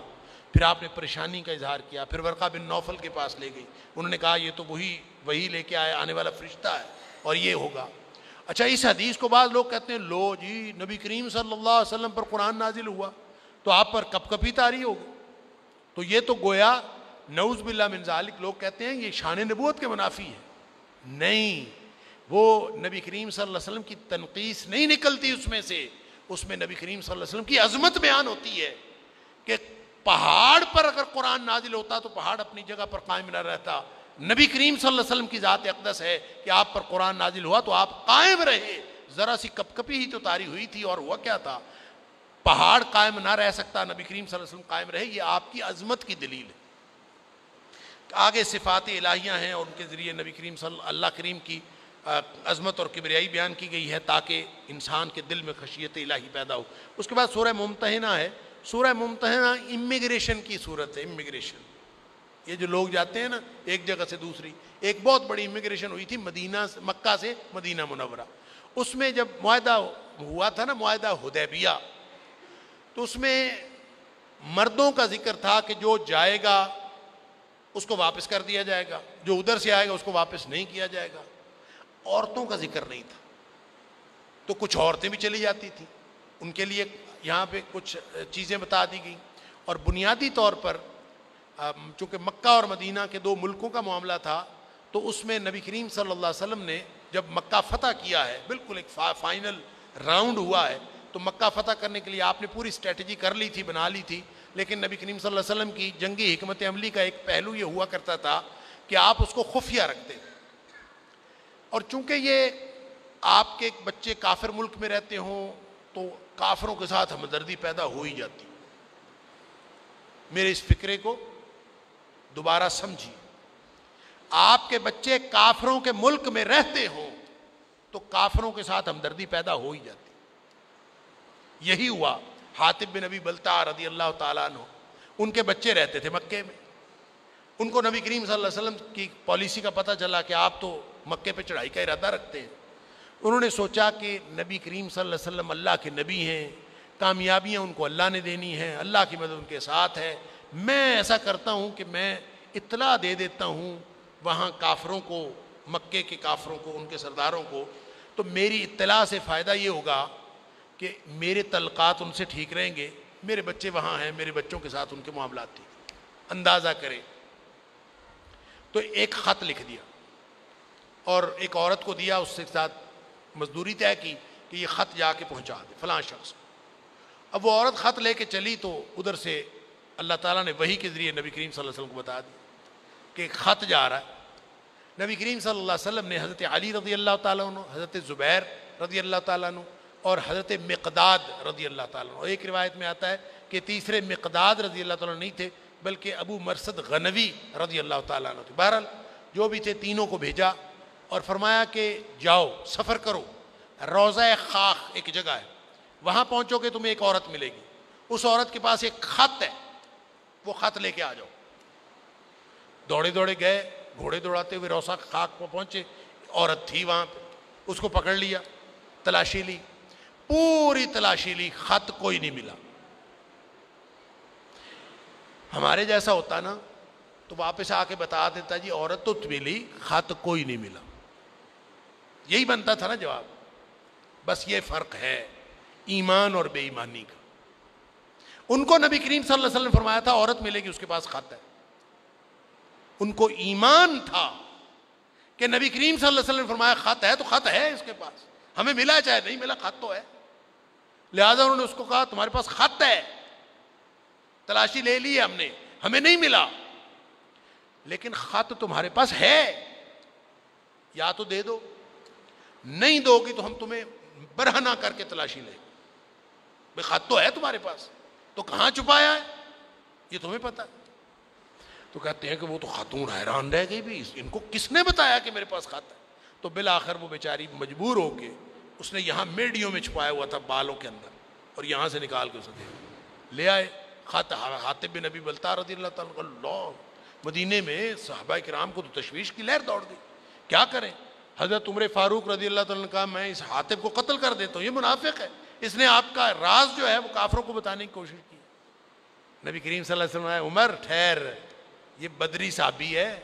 Speaker 1: پھر آپ نے پریشانی کا اظہار کیا، پھر ورقہ بن نوفل کے پاس لے گئی، انہوں نے کہا یہ تو وہی لے کے آنے والا فرشتہ ہے اور یہ ہوگا۔ اچھا، اس حدیث کو بعض لوگ کہتے ہیں لو جی نبی کریم صلی اللہ علیہ وسلم پر قرآن نازل ہوا تو آپ پر کپ کپی طاری ہوگی، تو یہ تو گویا نعوذ باللہ من ذالک لوگ کہتے ہیں یہ شان نبوت کے منافی ہے۔ نہیں، وہ نبی کریم صلی اللہ علیہ وسلم کی تنقیص نہیں نکلتی اس میں نبی کریم صلی اللہ علیہ وسلم کی عظمت بیان ہوتی ہے کہ پہاڑ پر اگر قرآن نازل ہوتا تو پہاڑ اپنی جگہ پر قائم نہ رہتا، نبی کریم صلی اللہ علیہ وسلم کی ذات اقدس ہے کہ آپ پر قرآن نازل ہوا تو آپ قائم رہے، ذرا سی کپ کپی ہی تو طاری ہوئی تھی اور ہوا کیا تھا؟ پہاڑ قائم نہ رہ سکتا، نبی کریم صلی اللہ علیہ وسلم قائم رہے، یہ آپ کی عظمت کی دلیل ہے۔ آگے صفات الہیہ ہیں اور ان کے ذریعے نبی کریم اللہ کریم کی عظمت اور کبریائی بیان کی گئی ہے تاکہ انسان کے دل میں خشیت الہی پیدا ہو۔ اس کے بعد سورہ ممتحنہ ہے۔ سورہ ممتحنہ امیگریشن کی صورت ہے، امیگریشن، یہ جو لوگ جاتے ہیں نا ایک جگہ سے دوسری، ایک بہت بڑی امیگریشن ہوئی تھی مکہ سے مدینہ منورہ، اس میں جب معاہدہ ہوا تھا نا، معاہدہ حدیبیہ، تو اس میں مردوں کا ذکر تھا کہ جو جائے گا اس کو واپس کر دیا جائے گا، جو ادھر سے آئے گا اس کو واپس نہیں کیا جائے گا۔ عورتوں کا ذکر نہیں تھا، تو کچھ عورتیں بھی چلی جاتی تھیں، ان کے لیے یہاں پہ کچھ چیزیں بتا دی گئیں، اور بنیادی طور پر چونکہ مکہ اور مدینہ کے دو ملکوں کا معاملہ تھا تو اس میں نبی کریم صلی اللہ علیہ وسلم نے جب مکہ فتح کیا ہے، بالکل ایک فائنل راؤنڈ ہوا ہے، تو مکہ فتح کرنے کے لیے آپ نے پوری اسٹریٹجی کر لی تھی، بنا لی تھی، لیکن نبی کریم صلی اللہ علیہ وسلم کی جنگی حکمت عملی کا ایک پہلو یہ ہوا کرتا تھا کہ آپ اس کو خفیہ رکھتے تھے، اور چونکہ یہ آپ کے بچے کافر ملک میں رہتے ہوں تو کافروں کے ساتھ ہمدردی پیدا ہو ہی جاتی، میرے اس فکرے کو دوبارہ سمجھیے. آپ کے بچے کافروں کے ملک میں رہتے ہوں تو کافروں کے ساتھ ہمدردی پیدا ہو ہی جاتی. یہی ہوا حاطب بن ابی بلتع رضی اللہ تعالیٰ عنہ. ان کے بچے رہتے تھے مکے میں. ان کو نبی کریم صلی اللہ علیہ وسلم کی پالیسی کا پتہ چلا کہ آپ تو مکے پہ چڑھائی کا ارادہ رکھتے ہیں. انہوں نے سوچا کہ نبی کریم صلی اللہ علیہ وسلم اللہ کے نبی ہیں, کامیابیاں ان کو اللہ نے دینی ہیں, اللہ کی مدد ان کے ساتھ ہے. میں ایسا کرتا ہوں کہ میں اطلاع دے دیتا ہوں وہاں کافروں کو, مکے کے کافروں کو, ان کے سرداروں کو, تو میری اطلاع سے فائدہ یہ ہوگا کہ میرے تعلقات ان سے ٹھیک رہیں گے. میرے بچے وہاں ہیں, میرے بچوں کے ساتھ ان کے معاملات ٹھیک. اندازہ کریں تو ایک خط لکھ دیا اور ایک عورت کو دیا, اس کے ساتھ مزدوری طے کی کہ یہ خط جا کے پہنچا دے فلاں شخص. اب وہ عورت خط لے کے چلی تو ادھر سے اللہ تعالیٰ نے وحی کے ذریعے نبی کریم صلی اللہ علیہ وسلم کو بتا دیا کہ ایک خط جا رہا ہے. نبی کریم صلی اللہ علیہ وسلم نے حضرت علی رضی اللہ تعالیٰ عنہ, حضرت زبیر رضی اللہ تعالیٰ عنہ اور حضرت مقداد رضی اللہ تعالیٰ عنہ, ایک روایت میں آتا ہے کہ تیسرے مقداد رضی اللہ تعالیٰ عنہ نہیں تھے بلکہ ابو مرثد غنوی رضی اللہ تعالیٰ عنہ تھے. بہرحال جو بھی تھے تینوں کو بھیجا اور فرمایا کہ جاؤ سفر کرو, روضہ خاخ ایک جگہ ہے, وہاں پہنچو کہ تمہیں ایک عورت ملے گی. اس عورت کے پاس ایک خط ہے, وہ خط لے کے آ جاؤ. دوڑے دوڑے گئے, گھوڑے دوڑاتے ہوئے روضہ خاک پر پہنچے. عورت تھی وہاں پہ, اس کو پکڑ لیا, تلاشی لی, پوری تلاشی لی, خط کوئی نہیں ملا. ہمارے جیسا ہوتا نا تو واپس آ کے بتا دیتا جی عورت تو ملی, خط کوئی نہیں ملا. یہی بنتا تھا نا جواب. بس یہ فرق ہے ایمان اور بے ایمانی کا. ان کو نبی کریم صلی اللہ علیہ وسلم نے فرمایا تھا عورت ملے گی, اس کے پاس خط ہے. ان کو ایمان تھا کہ نبی کریم صلی اللہ علیہ وسلم نے فرمایا خط ہے تو خط ہے اس کے پاس, ہمیں ملا چاہے نہیں ملا, خط تو ہے. لہذا انہوں نے اس کو کہا تمہارے پاس خط ہے, تلاشی لے لی ہم نے, ہمیں نہیں ملا, لیکن خط تمہارے پاس ہے, یا تو دے دو, نہیں دو گی تو ہم تمہیں برہنہ کر کے تلاشی لیں. بھئی خط تو ہے تمہارے پاس, تو کہاں چھپایا ہے یہ تمہیں پتا. تو کہتے ہیں کہ وہ تو خاتون حیران رہ گئی, بھی ان کو کس نے بتایا کہ میرے پاس خط ہے. تو بالآخر وہ بیچاری مجبور ہو کے, اس نے یہاں میڈیوں میں چھپایا ہوا تھا بالوں کے اندر, اور یہاں سے نکال کے اسے لے آئے خط. حاطب بن ابی بلتع رضی اللہ تعالیٰ عنہ, اللہ, مدینے میں صحابہ کرام کو تو تشویش کی لہر دوڑ گئی, کیا کریں. حضرت عمر فاروق رضی اللہ تعالیٰ نے کہا میں اس حاطب کو قتل کر دیتا ہوں, یہ منافق ہے, اس نے آپ کا راز جو ہے وہ کافروں کو بتانے کی کوشش کی. نبی کریم صلی اللہ علیہ وسلم نے عمر ٹھہر, یہ بدری صحابی ہے,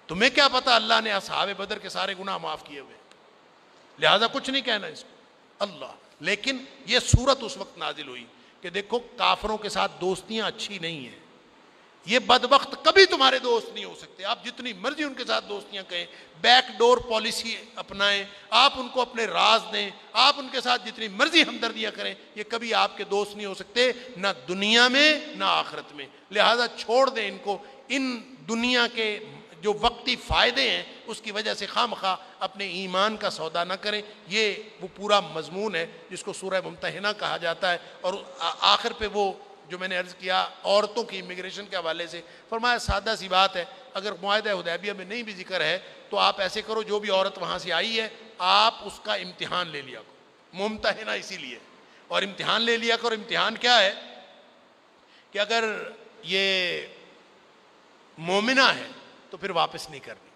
Speaker 1: تمہیں کیا پتا اللہ نے اصحاب بدر کے سارے گناہ معاف کیے ہوئے, لہذا کچھ نہیں کہنا اس کو. اللہ, لیکن یہ صورت اس وقت نازل ہوئی کہ دیکھو کافروں کے ساتھ دوستیاں اچھی نہیں ہیں, یہ بدبخت کبھی تمہارے دوست نہیں ہو سکتے. آپ جتنی مرضی ان کے ساتھ دوستیاں کہیں, بیک ڈور پالیسی اپنائیں, آپ ان کو اپنے راز دیں, آپ ان کے ساتھ جتنی مرضی ہمدردیاں کریں, یہ کبھی آپ کے دوست نہیں ہو سکتے, نہ دنیا میں نہ آخرت میں. لہذا چھوڑ دیں ان کو. ان دنیا کے جو وقتی فائدے ہیں اس کی وجہ سے خواہ اپنے ایمان کا سودا نہ کریں. یہ وہ پورا مضمون ہے جس کو سورہ ممتحنہ کہا جاتا ہے. اور آخر پہ وہ جو میں نے عرض کیا عورتوں کی امیگریشن کے حوالے سے, فرمایا سادہ سی بات ہے, اگر معاہدہ حدیبیہ میں نہیں بھی ذکر ہے تو آپ ایسے کرو, جو بھی عورت وہاں سے آئی ہے آپ اس کا امتحان لے لیا کرو. ممتحنہ اسی لیے, اور امتحان لے لیا کرو. امتحان کیا ہے کہ اگر یہ مومنہ ہے تو پھر واپس نہیں کرنی,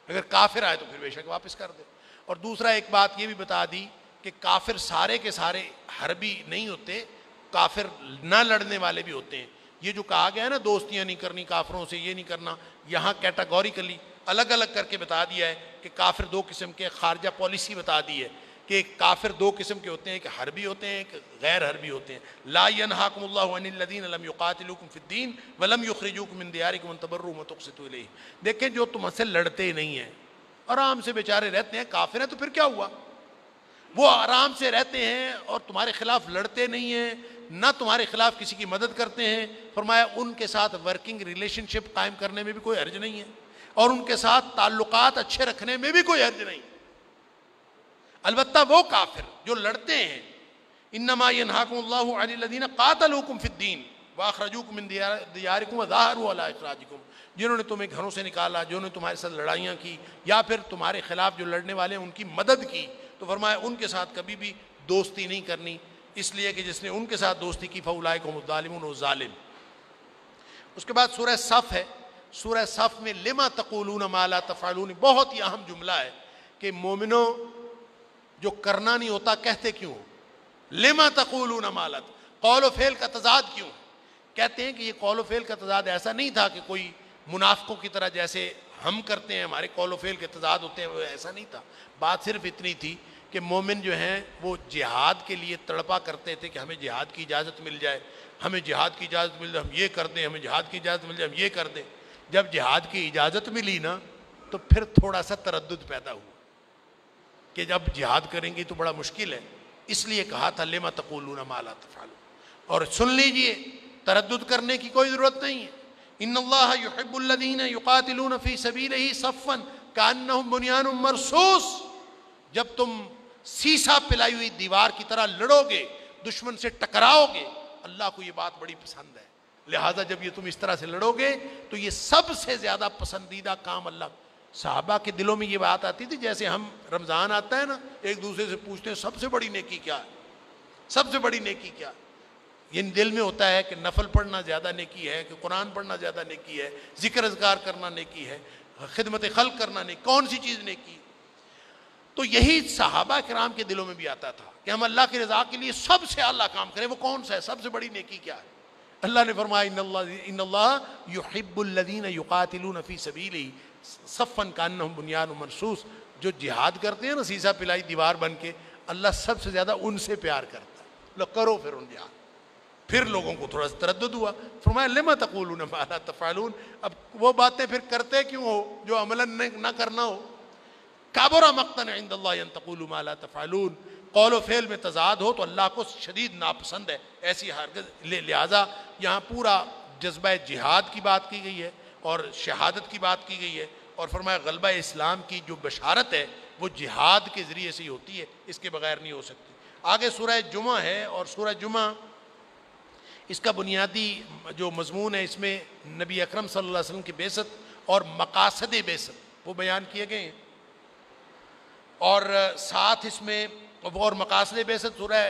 Speaker 1: اگر کافر آئے تو پھر بے شک واپس کر دے. اور دوسرا ایک بات یہ بھی بتا دی کہ کافر سارے کے سارے حربی نہیں ہوتے, کافر نہ لڑنے والے بھی ہوتے ہیں. یہ جو کہا گیا ہے نا دوستیاں نہیں کرنی کافروں سے, یہ نہیں کرنا, یہاں کیٹاگوریکلی الگ الگ کر کے بتا دیا ہے کہ کافر دو قسم کے, خارجہ پالیسی بتا دی ہے کہ کافر دو قسم کے ہوتے ہیں, ایک حربی ہوتے ہیں, ایک غیر حربی ہوتے ہیں. لا ینہاکم اللہ عن الذین لم یقاتلوکم فی الدین ولم یخرجوکم من دیارکم ان تبرؤوا وتقسطوا الیہم. دیکھیں جو تم سے لڑتے نہیں ہیں, آرام سے بیچارے رہتے ہیں, کافر ہیں تو پھر کیا ہوا, وہ آرام سے رہتے ہیں اور تمہارے خلاف لڑتے نہیں ہیں, نہ تمہارے خلاف کسی کی مدد کرتے ہیں. فرمایا ان کے ساتھ ورکنگ ریلیشن شپ قائم کرنے میں بھی کوئی حرج نہیں ہے, اور ان کے ساتھ تعلقات اچھے رکھنے میں بھی کوئی حرج نہیں. البتہ وہ کافر جو لڑتے ہیں, انما ینہاکم اللہ عن الذین قاتلوکم فی الدین واخرجوکم من دیارکم وظاہروا علی اخراجکم، جنہوں نے تمہیں گھروں سے نکالا، جنہوں نے تمہارے ساتھ لڑائیاں کی یا پھر تمہارے خلاف جو لڑنے والے ہیں ان کی مدد کی، تو فرمایا ان کے ساتھ کبھی بھی دوستی نہیں کرنی، اس لیے کہ جس نے ان کے ساتھ دوستی کی فاولئک هم الظالمون، وہ ظالم۔ اس کے بعد سورہ صف ہے، سورہ صف میں لما تقولون ما لا تفعلون، بہت ہی اہم جملہ ہے کہ مومنوں جو کرنا نہیں ہوتا کہتے کیوں؟ لما تقولون ما لا، قول و فعل کا تضاد کیوں؟ کہتے ہیں کہ یہ قول و فعل کا تضاد ایسا نہیں تھا کہ کوئی منافقوں کی طرح جیسے ہم کرتے ہیں ہمارے قول و فعل کے تضاد ہوتے ہیں، وہ ایسا نہیں تھا۔ بات صرف اتنی تھی کہ مومن جو ہیں وہ جہاد کے لیے تڑپا کرتے تھے کہ ہمیں جہاد کی اجازت مل جائے، ہمیں جہاد کی اجازت مل جائے، ہم یہ کر دیں، ہمیں جہاد کی اجازت مل جائے، ہم یہ کر دیں۔ جب جہاد کی اجازت ملی نا تو پھر تھوڑا سا تردد پیدا ہوا کہ جب جہاد کریں گی تو بڑا مشکل ہے، اس لیے کہا تھا لما تقولون ما لا تفعلون۔ اور سن لیجئے، تردد کرنے کی کوئی ضرورت نہیں ہے۔ ان اللہ یحب الذین یقاتلون فی سبیلہ صفا کانہم بنیان مرصوص، جب تم سیسا پلائی ہوئی دیوار کی طرح لڑو گے، دشمن سے ٹکراؤ گے، اللہ کو یہ بات بڑی پسند ہے، لہٰذا جب یہ تم اس طرح سے لڑو گے تو یہ سب سے زیادہ پسندیدہ کام اللہ۔ صحابہ کے دلوں میں یہ بات آتی تھی، جیسے ہم رمضان آتا ہے نا ایک دوسرے سے پوچھتے ہیں سب سے بڑی نیکی کیا ہے، سب سے بڑی نیکی کیا ہے؟ یہ دل میں ہوتا ہے کہ نفل پڑھنا زیادہ نیکی ہے، کہ قرآن پڑھنا زیادہ نیکی ہے، ذکر اذکار کرنا نیکی ہے، خدمت خلق کرنا نیکی، کون سی چیز نیکی؟ تو یہی صحابہ کرام کے دلوں میں بھی آتا تھا کہ ہم اللہ کی رضا کے لیے سب سے اعلیٰ کام کریں، وہ کون سا ہے، سب سے بڑی نیکی کیا ہے؟ اللہ نے فرمایا ان اللہ یحب الذین یقاتلون فی سبیلہ صفا کانہم بنیان مرصوص، جو جہاد کرتے ہیں نا سیسا پلائی دیوار بن کے، اللہ سب سے زیادہ ان سے پیار کرتا ہے۔ لو کرو پھر ان جہاد۔ پھر لوگوں کو تھوڑا سا تردد ہوا، فرمایا لما تقولون ما لا تفعلون، اب وہ باتیں پھر کرتے کیوں ہو جو عملاً نہ کرنا ہو؟ کابر مقتا عند اللہ ان تقولوا ما لا تفعلون، قول و فعل میں تضاد ہو تو اللہ کو شدید ناپسند ہے، ایسی ہرگز۔ لہٰذا یہاں پورا جذبہ جہاد کی بات کی گئی ہے اور شہادت کی بات کی گئی ہے، اور فرمایا غلبہ اسلام کی جو بشارت ہے وہ جہاد کے ذریعے سے ہی ہوتی ہے، اس کے بغیر نہیں ہو سکتی۔ آگے سورہ جمعہ ہے، اور سورہ جمعہ اس کا بنیادی جو مضمون ہے، اس میں نبی اکرم صلی اللہ علیہ وسلم کی بعثت اور مقاصد بعثت وہ بیان کیے گئے ہیں، اور ساتھ اس میں اور مقاصد بعثت سورہ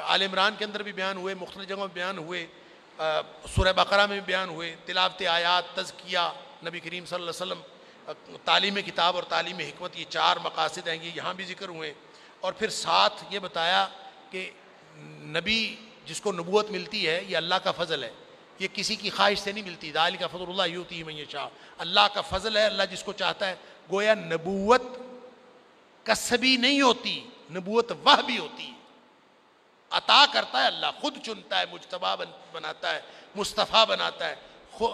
Speaker 1: آل عمران کے اندر بھی بیان ہوئے، مختلف جگہوں میں بیان ہوئے، سورہ بقرہ میں بھی بیان ہوئے، تلاوت آیات، تزکیہ، نبی کریم صلی اللہ علیہ وسلم، تعلیم کتاب اور تعلیم حکمت، یہ چار مقاصد ہیں، یہ یہاں بھی ذکر ہوئے۔ اور پھر ساتھ یہ بتایا کہ نبی جس کو نبوت ملتی ہے یہ اللہ کا فضل ہے، یہ کسی کی خواہش سے نہیں ملتی، ذالک فضل اللہ یؤتیہ من یشاء، اللہ کا فضل ہے، اللہ جس کو چاہتا ہے۔ گویا نبوت کسبی نہیں ہوتی، نبوت وہبی ہوتی ہے، عطا کرتا ہے اللہ، خود چنتا ہے، مجتبیٰ بناتا ہے، مصطفیٰ بناتا ہے۔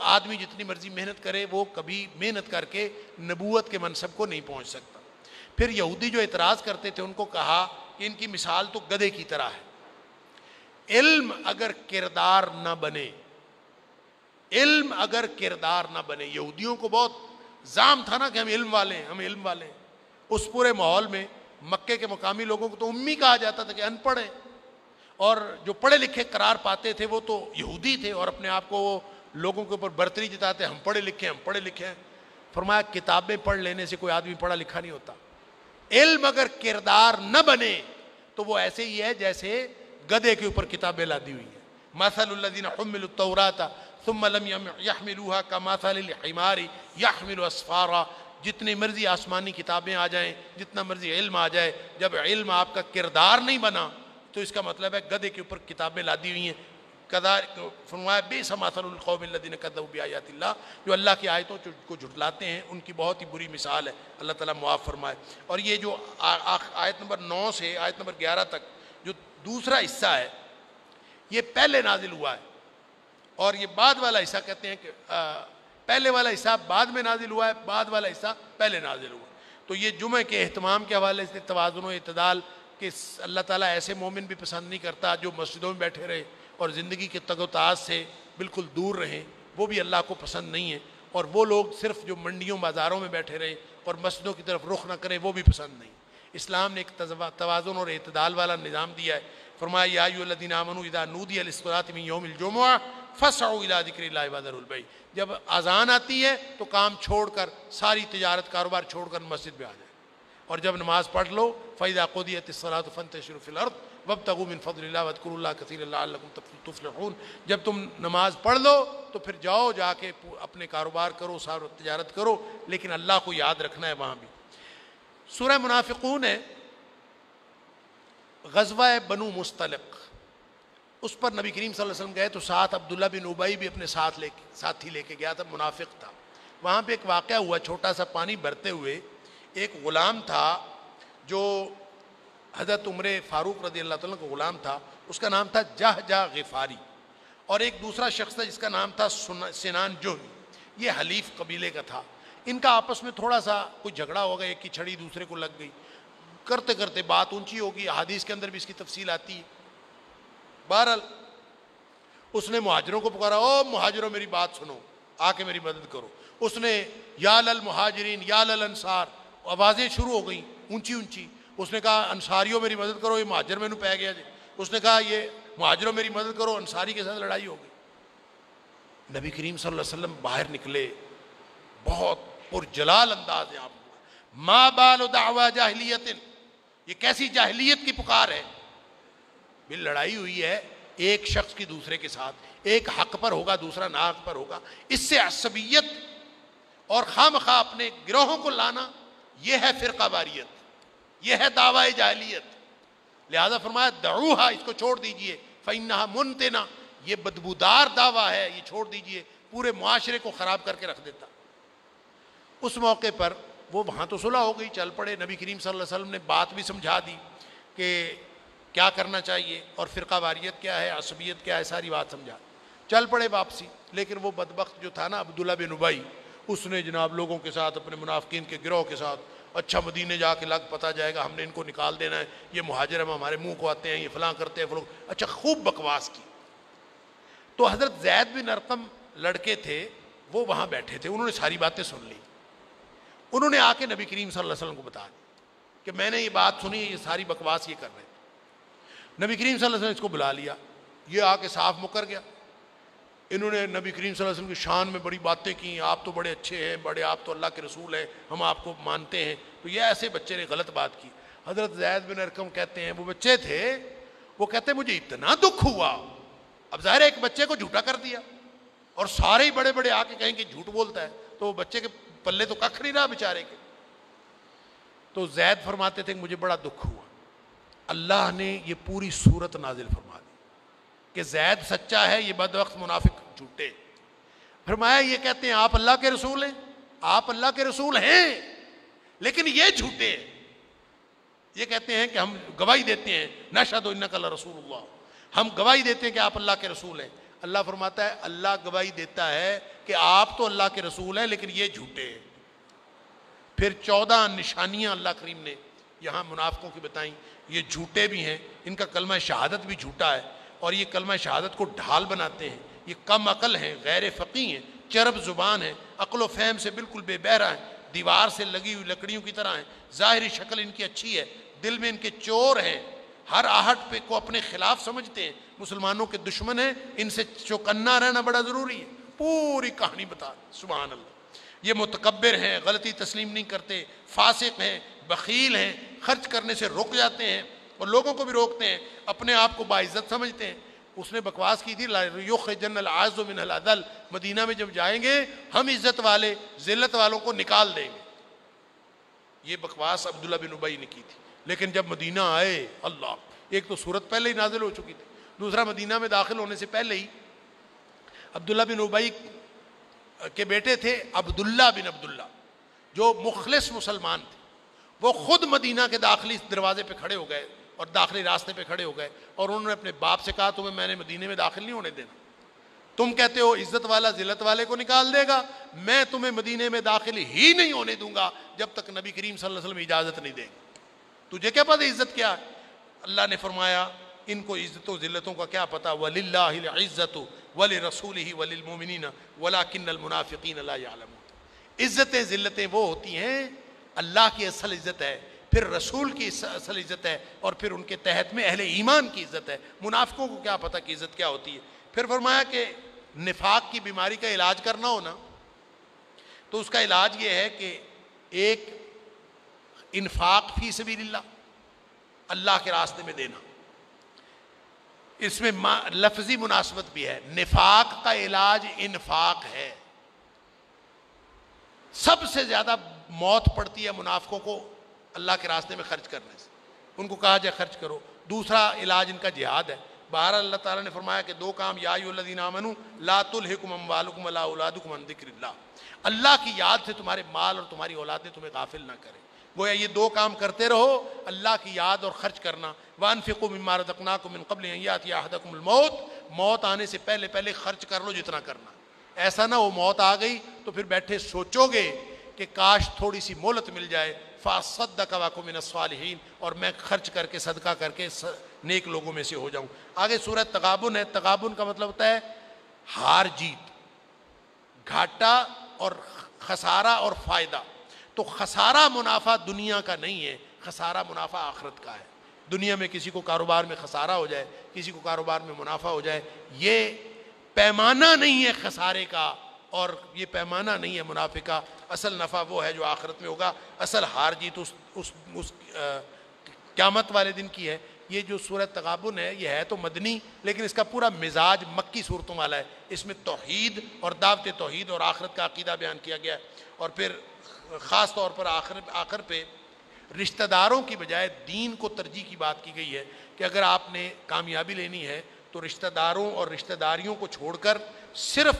Speaker 1: آدمی جتنی مرضی محنت کرے وہ کبھی محنت کر کے نبوت کے منصب کو نہیں پہنچ سکتا۔ پھر یہودی جو اعتراض کرتے تھے ان کو کہا کہ ان کی مثال تو گدھے کی طرح ہے، علم اگر کردار نہ بنے، علم اگر کردار نہ بنے، یہودیوں کو بہت زعم تھا نا کہ ہم علم والے ہیں، ہم علم والے ہیں، اس پورے ماحول میں مکے کے مقامی لوگوں کو تو امی کہا جاتا تھا کہ ان پڑھ ہیں، اور جو پڑھے لکھے قرار پاتے تھے وہ تو یہودی تھے، اور اپنے آپ کو وہ لوگوں کے اوپر برتری جتاتے، ہم پڑھے لکھے ہیں، ہم پڑھے لکھے ہیں۔ فرمایا کتابیں پڑھ لینے سے کوئی آدمی پڑھا لکھا نہیں ہوتا، علم اگر کردار نہ بنے تو وہ ایسے ہی ہے جیسے گدھے کے اوپر کتابیں لادی ہوئی ہیں۔ مثل الذین حملوا التوراۃ ثم لم یحملوها کمثل الحمار یحمل اسفارا، جتنی مرضی آسمانی کتابیں آ جائیں، جتنا مرضی علم آ جائے، جب علم آپ کا کردار نہیں بنا تو اس کا مطلب ہے گدھے کے اوپر کتابیں لادی ہوئی ہیں۔ فرمایا بئس مثل القوم الذین کذبوا بآیات اللہ، جو اللہ کی آیتوں کو جھٹلاتے ہیں ان کی بہت ہی بری مثال ہے، اللہ تعالیٰ معاف فرمائے۔ اور یہ جو آیت نمبر 9 سے آیت نمبر 11 تک جو دوسرا حصہ ہے یہ پہلے نازل ہوا ہے، اور یہ بعد والا حصہ کہتے ہیں کہ پہلے والا حصہ بعد میں نازل ہوا ہے، بعد والا حصہ پہلے نازل ہوا۔ تو یہ جمعہ کے اہتمام کے حوالے سے توازن و اعتدال کہ اللہ تعالیٰ ایسے مومن بھی پسند نہیں کرتا جو مسجدوں میں بیٹھے رہے اور زندگی کے تگ و تاز سے بالکل دور رہیں، وہ بھی اللہ کو پسند نہیں ہے، اور وہ لوگ صرف جو منڈیوں بازاروں میں بیٹھے رہیں اور مسجدوں کی طرف رخ نہ کریں وہ بھی پسند نہیں۔ اسلام نے ایک توازن اور اعتدال والا نظام دیا ہے. فرمایا یا ایھا الذین آمنوا اذا نودی للصلاۃ من یوم الجمعہ فاسعوا الی ذکر اللہ وذروا البیع. جب اذان آتی ہے تو کام چھوڑ کر، ساری تجارت کاروبار چھوڑ کر مسجد میں آ جائے، اور جب نماز پڑھ لو فاذا قضیت الصلاۃ فانتشروا فی الارض وابتغوا من فضل اللہ واذکروا اللہ کثیرا لعلکم تفلحون. جب تم نماز پڑھ لو تو پھر جاؤ، جا کے اپنے کاروبار کرو، سارا تجارت کرو، لیکن اللہ کو یاد رکھنا ہے وہاں بھی. سورہ منافقون ہے، غزوہ بنو مستلق، اس پر نبی کریم صلی اللہ علیہ وسلم گئے تو ساتھ عبداللہ بن ابی بھی اپنے ساتھی لے کے گیا تھا، منافق تھا. وہاں پہ ایک واقعہ ہوا، چھوٹا سا پانی بھرتے ہوئے ایک غلام تھا جو حضرت عمر فاروق رضی اللہ تعالیٰ کا غلام تھا، اس کا نام تھا جہجہ غفاری، اور ایک دوسرا شخص تھا جس کا نام تھا سنان جوہنی. یہ حلیف قبیلے کا تھا. ان کا آپس میں تھوڑا سا کوئی جھگڑا ہو گیا، ایک کی چھڑی دوسرے کو لگ گئی، کرتے کرتے بات اونچی ہوگی، حدیث کے اندر بھی اس کی تفصیل آتی ہے. بہرحال اس نے مہاجروں کو پکارا، او مہاجروں میری بات سنو، آ کے میری مدد کرو. اس نے یا للمہاجرین یا للانصار، آوازیں شروع ہو گئیں اونچی اونچی. اس نے کہا انصاریوں میری مدد کرو، یہ مہاجر میں نو پہ گیا جی. اس نے کہا یہ مہاجروں میری مدد کرو، انصاری کے ساتھ لڑائی ہو گئی. نبی کریم صلی اللہ علیہ وسلم باہر نکلے، بہت پرجلال انداز ہے آپ کو. ما بال دعوی جاہلیت، یہ کیسی جاہلیت کی پکار ہے؟ بل لڑائی ہوئی ہے ایک شخص کی دوسرے کے ساتھ، ایک حق پر ہوگا دوسرا ناحق پر ہوگا. اس سے عصبیت اور خواہ اپنے گروہوں کو لانا، یہ ہے فرقہ واریت، یہ ہے دعوی جاہلیت. لہذا فرمایا دعوہا، اس کو چھوڑ دیجئے، فإنہا منتنہ، یہ بدبودار دعویٰ ہے، یہ چھوڑ دیجئے، پورے معاشرے کو خراب کر کے رکھ دیتا. اس موقع پر وہ وہاں تو صلح ہو گئی، چل پڑے. نبی کریم صلی اللہ علیہ وسلم نے بات بھی سمجھا دی کہ کیا کرنا چاہیے اور فرقہ واریت کیا ہے، عصبیت کیا ہے، ساری بات سمجھا. چل پڑے واپسی. لیکن وہ بدبخت جو تھا نا عبداللہ بن ابی، اس نے جناب لوگوں کے ساتھ، اپنے منافقین کے گروہ کے ساتھ، اچھا مدینے جا کے لگ پتہ جائے گا، ہم نے ان کو نکال دینا ہے، یہ مہاجر ہمارے منہ کو آتے ہیں، یہ فلاں کرتے ہیں فلوگ، اچھا خوب بکواس کی. تو حضرت زید بن ارقم لڑکے تھے، وہ وہاں بیٹھے تھے، انہوں نے ساری باتیں سن لی. انہوں نے آ کے نبی کریم صلی اللہ علیہ وسلم کو بتا دی کہ میں نے یہ بات سنی، یہ ساری بکواس یہ کر رہے تھے. نبی کریم صلی اللہ علیہ وسلم نے اس کو بلا لیا، یہ آ کے صاف مکر گیا. انہوں نے نبی کریم صلی اللہ علیہ وسلم کی شان میں بڑی باتیں کی، آپ تو بڑے اچھے ہیں، بڑے آپ تو اللہ کے رسول ہیں، ہم آپ کو مانتے ہیں. تو یہ ایسے بچے نے غلط بات کی. حضرت زید بن ارقم کہتے ہیں، وہ بچے تھے، وہ کہتے ہیں مجھے اتنا دکھ ہوا. اب ظاہر ہے ایک بچے کو جھوٹا کر دیا، اور سارے ہی بڑے بڑے آ کے کہیں کہ جھوٹ بولتا ہے، تو وہ بچے کے پلے تو ککھ نہیں رہا بیچارے کے. تو زید فرماتے تھے کہ مجھے بڑا دکھ ہوا. اللہ نے یہ پوری صورت نازل فرما دی کہ زید سچا ہے، یہ بدبخت منافق جھوٹے. فرمایا یہ کہتے ہیں آپ اللہ کے رسول ہیں، آپ اللہ کے رسول ہیں، لیکن یہ جھوٹے ہیں. یہ کہتے ہیں کہ ہم گواہی دیتے ہیں، نشہد انک لرسول اللہ، ہم گواہی دیتے ہیں کہ آپ اللہ کے رسول ہیں. اللہ فرماتا ہے اللہ گواہی دیتا ہے کہ آپ تو اللہ کے رسول ہیں، لیکن یہ جھوٹے ہیں. پھر 14 نشانیاں اللہ کریم نے یہاں منافقوں کی بتائیں. یہ جھوٹے بھی ہیں، ان کا کلمہ شہادت بھی جھوٹا ہے، اور یہ کلمہ شہادت کو ڈھال بناتے ہیں. یہ کم عقل ہیں، غیر فقیہ ہیں، چرب زبان ہیں، عقل و فہم سے بالکل بے بہرہ ہیں، دیوار سے لگی ہوئی لکڑیوں کی طرح ہیں. ظاہری شکل ان کی اچھی ہے، دل میں ان کے چور ہیں، ہر آہٹ پہ کو اپنے خلاف سمجھتے ہیں، مسلمانوں کے دشمن ہیں، ان سے چوکنا رہنا بڑا ضروری ہے. پوری کہانی بتا. سبحان اللہ. یہ متکبر ہیں، غلطی تسلیم نہیں کرتے، فاسق ہیں، بخیل ہیں، خرچ کرنے سے رک جاتے ہیں اور لوگوں کو بھی روکتے ہیں، اپنے آپ کو باعزت سمجھتے ہیں. اس نے بکواس کی تھی یخرجن العز من الاذل، مدینہ میں جب جائیں گے ہم عزت والے ذلت والوں کو نکال دیں گے. یہ بکواس عبداللہ بن ابی نے کی تھی. لیکن جب مدینہ آئے، اللہ، ایک تو صورت پہلے ہی نازل ہو چکی تھی، دوسرا مدینہ میں داخل ہونے سے پہلے ہی عبداللہ بن ابی کے بیٹے تھے عبداللہ بن عبداللہ، جو مخلص مسلمان تھے. وہ خود مدینہ کے داخلی دروازے پہ کھڑے ہو گئے اور داخلی راستے پہ کھڑے ہو گئے، اور انہوں نے اپنے باپ سے کہا تمہیں میں نے مدینے میں داخل نہیں ہونے دینا. تم کہتے ہو عزت والا ذلت والے کو نکال دے گا، میں تمہیں مدینے میں داخل ہی نہیں ہونے دوں گا جب تک نبی کریم صلی اللہ علیہ وسلم اجازت نہیں دے گا. تجھے کیا پتہ عزت کیا ہے؟ اللہ نے فرمایا ان کو عزت و ذلتوں کا کیا پتہ. وَلِلَّهِ الْعِزَّةُ وَلِرَسُولِهِ وَلِلْمُؤْمِنِينَ وَلَكِنَّ الْمُنَافِقِينَ لَا يَعْلَمُونَ. عزتیں ذلتیں وہ ہوتی ہیں، اللہ کی اصل عزت ہے، پھر رسول کی اصل عزت ہے، اور پھر ان کے تحت میں اہل ایمان کی عزت ہے۔ منافقوں کو کیا پتہ کہ عزت کیا ہوتی ہے۔ پھر فرمایا کہ نفاق کی بیماری کا علاج کرنا ہو نا، تو اس کا علاج یہ ہے کہ ایک انفاق فی سبیل اللہ، اللہ کے راستے میں دینا، اس میں لفظی مناسبت بھی ہے۔ نفاق کا علاج انفاق ہے۔ سب سے زیادہ موت پڑتی ہے منافقوں کو اللہ کے راستے میں خرچ کرنے سے، ان کو کہا جائے خرچ کرو۔ دوسرا علاج ان کا جہاد ہے۔ بہر اللہ تعالیٰ نے فرمایا کہ دو کام، یا ایھا الذین آمنوا لا تلھکم اموالکم ولا اولادکم عن ذکر اللہ، اللہ کی یاد سے تمہارے مال اور تمہاری اولادیں تمہیں غافل نہ کریں۔ گویا یہ دو کام کرتے رہو، اللہ کی یاد اور خرچ کرنا۔ وانفقوا مما رزقناکم من قبل ان یاتی احدکم الموت، موت آنے سے پہلے پہلے خرچ کر لو جتنا کرنا۔ ایسا نہ ہو موت آ گئی تو پھر بیٹھے سوچو گے کہ کاش تھوڑی سی مہلت مل جائے، فاصدق واکن من الصالحین، اور میں خرچ کر کے صدقہ کر کے نیک لوگوں میں سے ہو جاؤں۔ آگے سورہ تغابن ہے۔ تغابن کا مطلب ہوتا ہے ہار جیت، گھاٹا اور خسارہ اور فائدہ۔ تو خسارہ منافع دنیا کا نہیں ہے، خسارہ منافع آخرت کا ہے۔ دنیا میں کسی کو کاروبار میں خسارہ ہو جائے، کسی کو کاروبار میں منافع ہو جائے، یہ پیمانہ نہیں ہے خسارے کا، اور یہ پیمانہ نہیں ہے منافع کا۔ اصل نفع وہ ہے جو آخرت میں ہوگا، اصل ہار جیت اس قیامت والے دن کی ہے۔ یہ جو سورہ تغابن ہے یہ ہے تو مدنی، لیکن اس کا پورا مزاج مکی صورتوں والا ہے۔ اس میں توحید اور دعوت توحید اور آخرت کا عقیدہ بیان کیا گیا ہے، اور پھر خاص طور پر آخر پہ رشتہ داروں کی بجائے دین کو ترجیح کی بات کی گئی ہے کہ اگر آپ نے کامیابی لینی ہے تو رشتہ داروں اور رشتہ داریوں کو چھوڑ کر صرف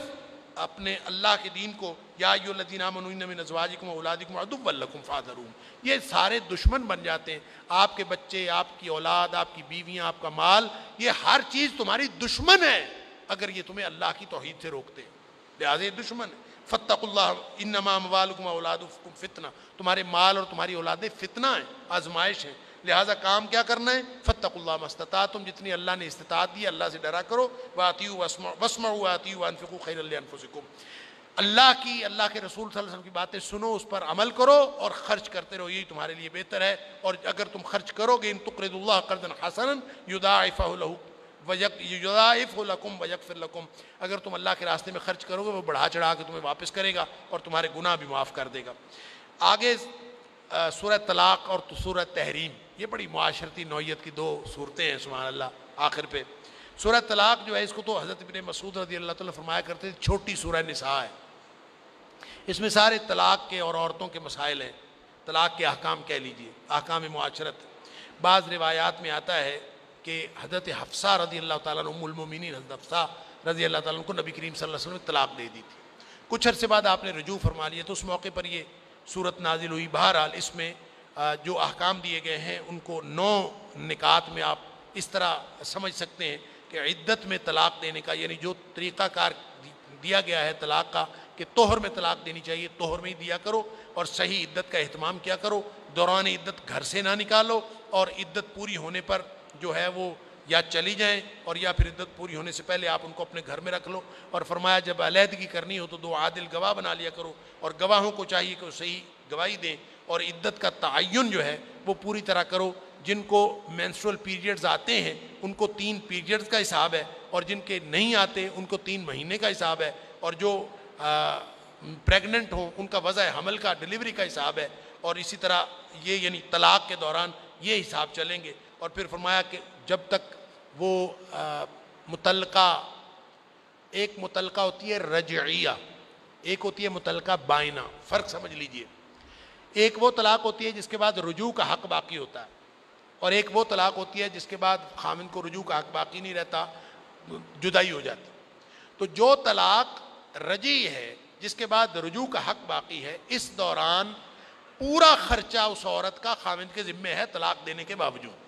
Speaker 1: اپنے اللہ کے دین کو، یا ایھا الذین آمنوا ان من ازواجکم واولادکم عدوا لکم فاحذروہم، یہ سارے دشمن بن جاتے ہیں۔ آپ کے بچے، آپ کی اولاد، آپ کی بیویاں، آپ کا مال، یہ ہر چیز تمہاری دشمن ہے اگر یہ تمہیں اللہ کی توحید سے روکتے ہیں، لہٰذا یہ دشمن ہے۔ فاتقوا اللہ انما اموالکم واولادکم فتنہ، تمہارے مال اور تمہاری اولادیں فتنہ ہیں، آزمائش ہیں، لہٰذا کام کیا کرنا ہے؟ فاتقوا اللہ ما استطعتم، جتنی اللہ نے استطاعت دی اللہ سے ڈرا کرو۔ واطیعوا واسمعوا واطیعوا وانفقوا خیرا لانفسکم، اللہ کی، اللہ کے رسول صلی اللہ علیہ وسلم کی باتیں سنو، اس پر عمل کرو اور خرچ کرتے رہو، یہی تمہارے لیے بہتر ہے۔ اور اگر تم خرچ کرو گے، ان تقرضوا اللہ قرضا حسنا یضاعفہ لکم ویغفر لکم، اگر تم اللہ کے راستے میں خرچ کرو گے وہ بڑھا چڑھا کے تمہیں واپس کرے گا اور تمہارے گناہ بھی معاف کر دے گا۔ آگے سورہ طلاق اور سورہ تحریم، یہ بڑی معاشرتی نوعیت کی دو صورتیں ہیں، سبحان اللہ۔ آخر پہ سورہ طلاق جو ہے، اس کو تو حضرت ابن مسعود رضی اللہ تعالیٰ فرمایا کرتے تھے چھوٹی سورہ نساء ہے، اس میں سارے طلاق کے اور عورتوں کے مسائل ہیں، طلاق کے احکام کہہ لیجئے، احکام معاشرت۔ بعض روایات میں آتا ہے کہ حضرت حفصہ رضی اللہ تعالیٰ عنہ، ام المومنین حضرت حفصہ رضی اللہ تعالیٰ عنہ کو نبی کریم صلی اللہ علیہ وسلم نے طلاق دے دی تھی۔ کچھ عرصے بعد آپ نے رجوع فرما لیا، تو اس موقع پر یہ صورت نازل ہوئی۔ بہرحال اس میں جو احکام دیے گئے ہیں ان کو 9 نکات میں آپ اس طرح سمجھ سکتے ہیں کہ عدت میں طلاق دینے کا، یعنی جو طریقہ کار دیا گیا ہے طلاق کا کہ طہر میں طلاق دینی چاہیے، طہر میں ہی دیا کرو، اور صحیح عدت کا اہتمام کیا کرو، دوران عدت گھر سے نہ نکالو، اور عدت پوری ہونے پر جو ہے وہ یا چلی جائیں، اور یا پھر عدت پوری ہونے سے پہلے آپ ان کو اپنے گھر میں رکھ لو۔ اور فرمایا جب علیحدگی کرنی ہو تو 2 عادل گواہ بنا لیا کرو، اور گواہوں کو چاہیے کہ وہ صحیح گواہی دیں، اور عدت کا تعین جو ہے وہ پوری طرح کرو۔ جن کو مینسٹرول پیریڈز آتے ہیں ان کو 3 پیریڈز کا حساب ہے، اور جن کے نہیں آتے ان کو 3 مہینے کا حساب ہے، اور جو پریگننٹ ہوں ان کا وضع حمل کا، ڈیلیوری کا حساب ہے، اور اسی طرح یہ یعنی طلاق کے دوران یہ حساب چلیں گے۔ اور پھر فرمایا کہ جب تک وہ متعلقہ، ایک متعلقہ ہوتی ہے رجعیہ، ایک ہوتی ہے متعلقہ بائنہ، فرق سمجھ لیجئے۔ ایک وہ طلاق ہوتی ہے جس کے بعد رجوع کا حق باقی ہوتا ہے، اور ایک وہ طلاق ہوتی ہے جس کے بعد خامن کو رجوع کا حق باقی نہیں رہتا، جدائی ہو جاتی۔ تو جو طلاق رجعی ہے جس کے بعد رجوع کا حق باقی ہے، اس دوران پورا خرچہ اس عورت کا خامن کے ذمہ ہے طلاق دینے کے باوجود،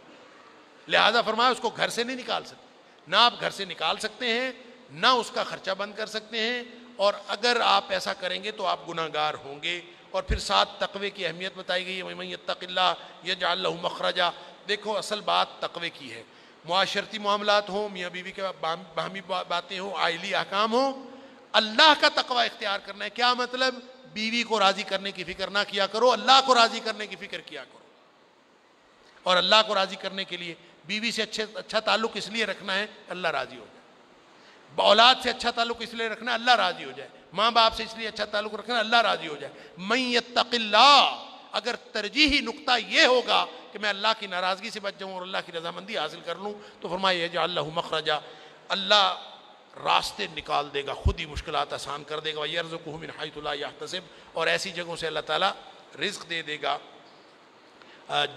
Speaker 1: لہذا فرمایا اس کو گھر سے نہیں نکال سکتے، نہ آپ گھر سے نکال سکتے ہیں نہ اس کا خرچہ بند کر سکتے ہیں، اور اگر آپ ایسا کریں گے تو آپ گناہ گار ہوں گے۔ اور پھر ساتھ تقوی کی اہمیت بتائی گئی ہے، وَمَن يَتَّقِ اللَّهَ يَجْعَلْ لَهُ مَخْرَجًا۔ دیکھو اصل بات تقوی کی ہے، معاشرتی معاملات ہوں، میاں بیوی کے باہمی باتیں ہوں، آئلی احکام ہوں، اللہ کا تقوی اختیار کرنا ہے۔ کیا مطلب؟ بیوی کو راضی کرنے کی فکر نہ کیا کرو، اللہ کو راضی کرنے کی فکر کیا کرو۔ اور اللہ کو راضی کرنے کے لیے بیوی سے اچھا تعلق اس لیے رکھنا ہے اللہ راضی ہو جائے، اولاد سے اچھا تعلق اس لیے رکھنا ہے اللہ راضی ہو جائے، ماں باپ سے اس لیے اچھا تعلق رکھنا ہے اللہ راضی ہو جائے۔ من یتق اللہ، اگر ترجیحی نقطہ یہ ہوگا کہ میں اللہ کی ناراضگی سے بچ جاؤں اور اللہ کی رضامندی حاصل کر لوں، تو فرمایا یجعل لہ مخرجا، اللہ راستے نکال دے گا، خود ہی مشکلات آسان کر دے گا، وَيَرْزُقُهُ مِنْ حَيْثُ لَا يَحْتَسِبُ، اور ایسی جگہوں سے اللہ تعالیٰ رزق دے دے گا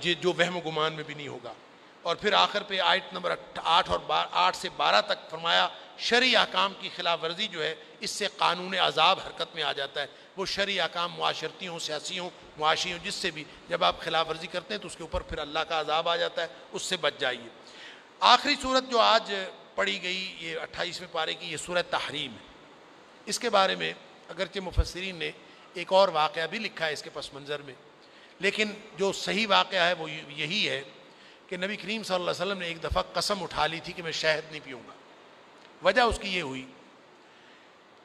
Speaker 1: جو وہم و گمان میں بھی نہیں ہوگا۔ اور پھر آخر پہ آیت نمبر 8 سے 12 تک فرمایا شرعی احکام کی خلاف ورزی جو ہے اس سے قانون عذاب حرکت میں آ جاتا ہے۔ وہ شرعی احکام معاشرتی ہوں، سیاسی ہوں، معاشی ہوں، جس سے بھی جب آپ خلاف ورزی کرتے ہیں تو اس کے اوپر پھر اللہ کا عذاب آ جاتا ہے، اس سے بچ جائیے۔ آخری صورت جو آج پڑھی گئی یہ 28ویں پارے کی، یہ سورہ تحریم ہے۔ اس کے بارے میں اگرچہ مفسرین نے ایک اور واقعہ بھی لکھا ہے اس کے پس منظر میں، لیکن جو صحیح واقعہ ہے وہ یہی ہے کہ نبی کریم صلی اللہ علیہ وسلم نے ایک دفعہ قسم اٹھا لی تھی کہ میں شہد نہیں پیوں گا۔ وجہ اس کی یہ ہوئی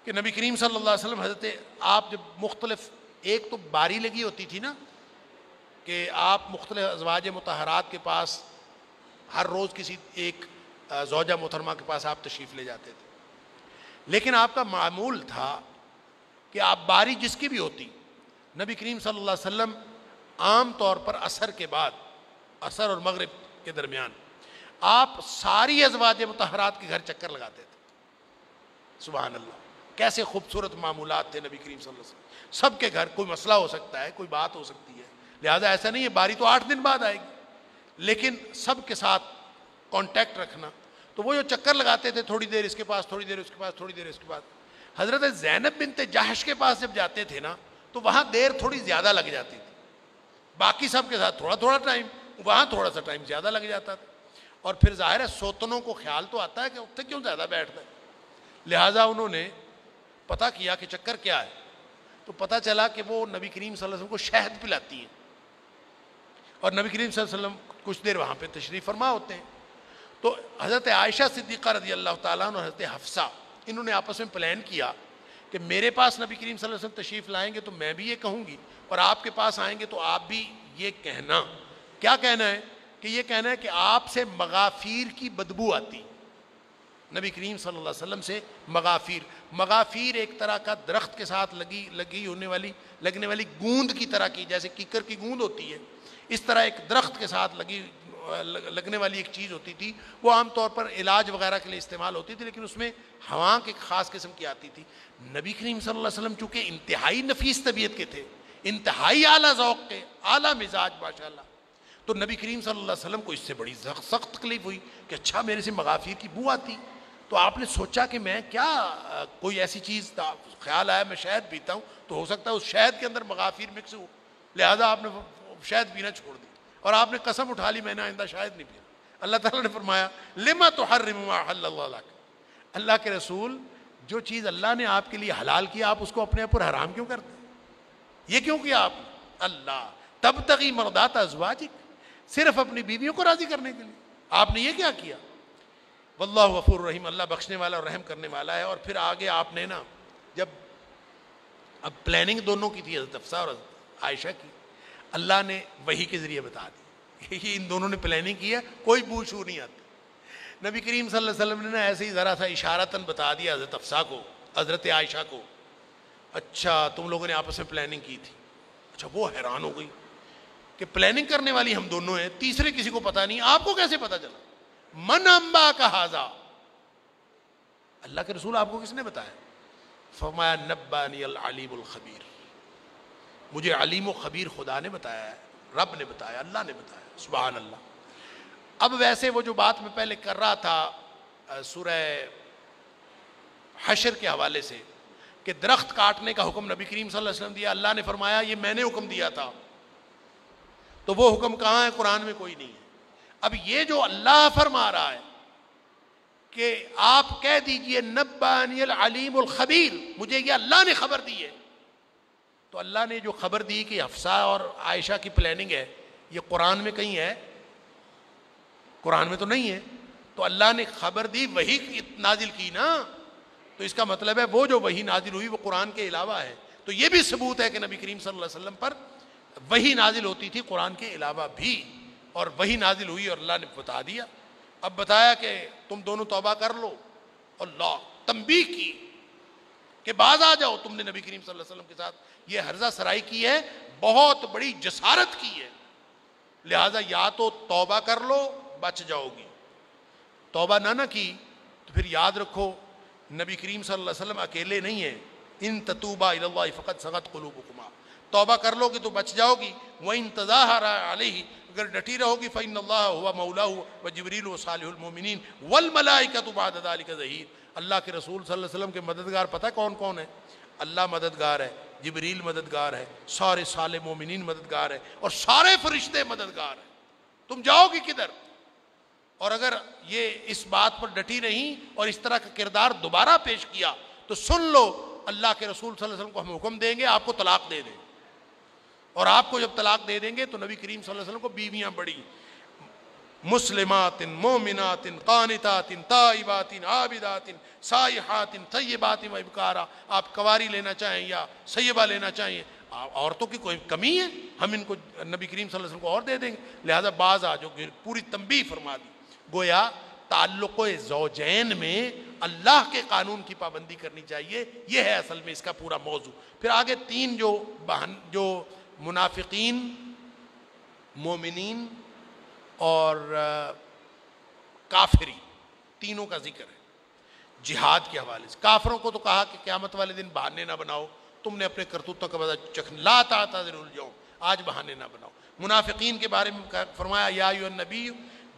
Speaker 1: کہ نبی کریم صلی اللہ علیہ وسلم حضرت آپ جب مختلف، ایک تو باری لگی ہوتی تھی نا کہ آپ مختلف ازواج مطہرات کے پاس ہر روز کسی ایک زوجہ محترمہ کے پاس آپ تشریف لے جاتے تھے، لیکن آپ کا معمول تھا کہ آپ باری جس کی بھی ہوتی، نبی کریم صلی اللہ علیہ وسلم عام طور پر عصر کے بعد، عصر اور مغرب کے درمیان آپ ساری ازواج مطہرات کے گھر چکر لگاتے تھے۔ سبحان اللہ، کیسے خوبصورت معمولات تھے نبی کریم صلی اللہ علیہ وسلم، سب کے گھر کوئی مسئلہ ہو سکتا ہے، کوئی بات ہو سکتی ہے، لہذا ایسا نہیں ہے باری تو 8 دن بعد آئے گی، لیکن سب کے ساتھ کانٹیکٹ رکھنا۔ تو وہ جو چکر لگاتے تھے، تھوڑی دیر اس کے پاس، تھوڑی دیر اس کے پاس، تھوڑی دیر اس کے پاس، حضرت زینب بنت جحش کے پاس جب جاتے تھے نا تو وہاں دیر تھوڑی زیادہ لگ جاتی تھی، باقی سب کے ساتھ تھوڑا تھوڑا ٹائم، وہاں تھوڑا سا ٹائم زیادہ لگ جاتا تھا۔ اور پھر ظاہر ہے سوتنوں کو خیال تو آتا ہے کہ اتنے کیوں زیادہ بیٹھتا ہے، لہٰذا انہوں نے پتہ کیا کہ چکر کیا ہے، تو پتہ چلا کہ وہ نبی کریم صلی اللہ علیہ وسلم کو شہد پلاتی ہیں، اور نبی کریم صلی اللہ علیہ وسلم کچھ دیر وہاں پہ تشریف فرما ہوتے ہیں۔ تو حضرت عائشہ صدیقہ رضی اللہ تعالیٰ عنہ اور حضرت حفصہ انہوں نے آپس میں پلان کیا کہ میرے پاس نبی کریم صلی اللہ علیہ وسلم تشریف لائیں گے تو میں بھی یہ کہوں گی، اور آپ کے پاس آئیں گے تو آپ بھی یہ کہنا۔ کیا کہنا ہے؟ کہ یہ کہنا ہے کہ آپ سے مغافیر کی بدبو آتی، نبی کریم صلی اللہ علیہ وسلم سے مغافیر ایک طرح کا درخت کے ساتھ لگنے والی گوند کی طرح کی، جیسے کیکر کی گوند ہوتی ہے، اس طرح ایک درخت کے ساتھ لگنے والی ایک چیز ہوتی تھی، وہ عام طور پر علاج وغیرہ کے لیے استعمال ہوتی تھی، لیکن اس میں ہوا کی خاص قسم کی آتی تھی۔ نبی کریم صلی اللہ علیہ وسلم چونکہ انتہائی نفیس طبیعت کے تھے، انتہائی اعلیٰ ذوق کے، اعلیٰ مزاج ماشاءاللہ، تو نبی کریم صلی اللہ علیہ وسلم کو اس سے بڑی سخت تکلیف ہوئی کہ اچھا میرے سے مغافیر کی بو آتی۔ تو آپ نے سوچا کہ میں کیا کوئی ایسی چیز، خیال آیا میں شہد پیتا ہوں تو ہو سکتا ہے اس شہد کے اندر مغافیر مکس ہو، لہذا آپ نے شہد پینا چھوڑ دی اور آپ نے قسم اٹھا لی میں نے آئندہ شہد نہیں پیا۔ اللہ تعالیٰ نے فرمایا لما تحرم ما احل اللہ لک، اللہ کے رسول جو چیز اللہ نے آپ کے لیے حلال کیا آپ اس کو اپنے اوپر حرام کیوں کرتے ہیں؟ یہ کیوں کیا آپ نے؟ اللہ تبتغی مرضات ازواجک، صرف اپنی بیویوں کو راضی کرنے کے لیے آپ نے یہ کیا کیا؟ واللہ غفور رحیم، اللہ بخشنے والا اور رحم کرنے والا ہے۔ اور پھر آگے آپ نے نا جب اب پلاننگ دونوں کی تھی، حضرت حفصہ اور حضرت عائشہ کی، اللہ نے وحی کے ذریعے بتا دی کہ ان دونوں نے پلاننگ کی ہے، کوئی بو شو نہیں آتی۔ نبی کریم صلی اللہ علیہ وسلم نے نا ایسے ہی ذرا سا اشارتاً بتا دیا حضرت حفصہ کو، حضرت عائشہ کو، اچھا تم لوگوں نے آپس میں پلاننگ کی تھی۔ اچھا وہ حیران ہو گئی کہ پلاننگ کرنے والی ہم دونوں ہیں، تیسرے کسی کو پتہ نہیں، آپ کو کیسے پتہ چلا؟ من انبا کا ھذا، اللہ کے رسول آپ کو کس نے بتایا؟ فرمایا نبانی العلیم الخبیر، مجھے علیم و خبیر خدا نے بتایا ہے، رب نے بتایا، اللہ نے بتایا۔ سبحان اللہ۔ اب ویسے وہ جو بات میں پہلے کر رہا تھا سورہ حشر کے حوالے سے کہ درخت کاٹنے کا حکم نبی کریم صلی اللہ علیہ وسلم دیا، اللہ نے فرمایا یہ میں نے حکم دیا تھا، تو وہ حکم کہاں ہے؟ قرآن میں کوئی نہیں ہے۔ اب یہ جو اللہ فرما رہا ہے کہ آپ کہہ دیجئے نبانی العلیم الخبیر، مجھے یہ اللہ نے خبر دی ہے، تو اللہ نے جو خبر دی کہ حفصہ اور عائشہ کی پلاننگ ہے، یہ قرآن میں کہیں ہے؟ قرآن میں تو نہیں ہے۔ تو اللہ نے خبر دی، وحی نازل کی نا، تو اس کا مطلب ہے وہ جو وحی نازل ہوئی وہ قرآن کے علاوہ ہے۔ تو یہ بھی ثبوت ہے کہ نبی کریم صلی اللہ علیہ وسلم پر وحی نازل ہوتی تھی قرآن کے علاوہ بھی۔ اور وہی نازل ہوئی اور اللہ نے بتا دیا. اب بتایا کہ تم دونوں توبہ کر لو. اللہ تنبیہ کی کہ باز آ جاؤ. تم نے نبی کریم صلی اللہ علیہ وسلم کے ساتھ یہ ہرزہ سرائی کی ہے, بہت بڑی جسارت کی ہے, لہذا یا تو توبہ کر لو بچ جاؤ گی. توبہ نہ کی تو پھر یاد رکھو نبی کریم صلی اللہ علیہ وسلم اکیلے نہیں ہیں. ان تتوبا الی اللہ فقد صغت قلوبکما, توبہ کر لو گے تو بچ جاؤ گی. وَإِن تَظَاهَرَ عَلَيْهِ, اگر ڈٹی رہو گی فَإِنَّ اللَّهَ هُوَ مَوْلَاهُ وَجِبْرِيلُ وَصَالِحُ الْمُؤْمِنِينَ وَالْمَلَائِكَةُ بَعْدَ ذَلِكَ ظَهِيرٌ. اللہ کے رسول صلی اللہ علیہ وسلم کے مددگار پتہ کون کون ہے؟ اللہ مددگار ہے, جبریل مددگار ہے, سارے صالح مومنین مددگار ہے, اور سارے فرشتے مددگار ہیں. تم جاؤ گی کدھر؟ اور اگر یہ اس بات پر ڈٹی نہیں اور اس طرح کا کردار دوبارہ پیش کیا تو سن لو اللہ کے رسول صلی اللہ علیہ وسلم کو ہم حکم دیں گے آپ کو طلاق دے دیں, اور آپ کو جب طلاق دے دیں گے تو نبی کریم صلی اللہ علیہ وسلم کو بیویاں بڑی مسلمات مومنات قانتات تائبات عابدات سائحات طیبات و ابکارا. آپ کواری لینا چاہیں یا سیبہ لینا چاہیں, عورتوں کی کوئی کمی ہے؟ ہم ان کو نبی کریم صلی اللہ علیہ وسلم کو اور دے دیں گے. لہذا بعض آ جو پوری تنبیہ فرما دی. گویا تعلق زوجین میں اللہ کے قانون کی پابندی کرنی چاہیے, یہ ہے اصل میں اس کا پورا موضوع. پھر آگے تین جو منافقین, مومنین اور کافری, تینوں کا ذکر ہے جہاد کے حوالے سے. کافروں کو تو کہا کہ قیامت والے دن بہانے نہ بناؤ, تم نے اپنے کرتوتوں کا بدلہ چکھنا, لا تعتذروا اليوم, آج بہانے نہ بناؤ. منافقین کے بارے میں فرمایا یا ایھا النبی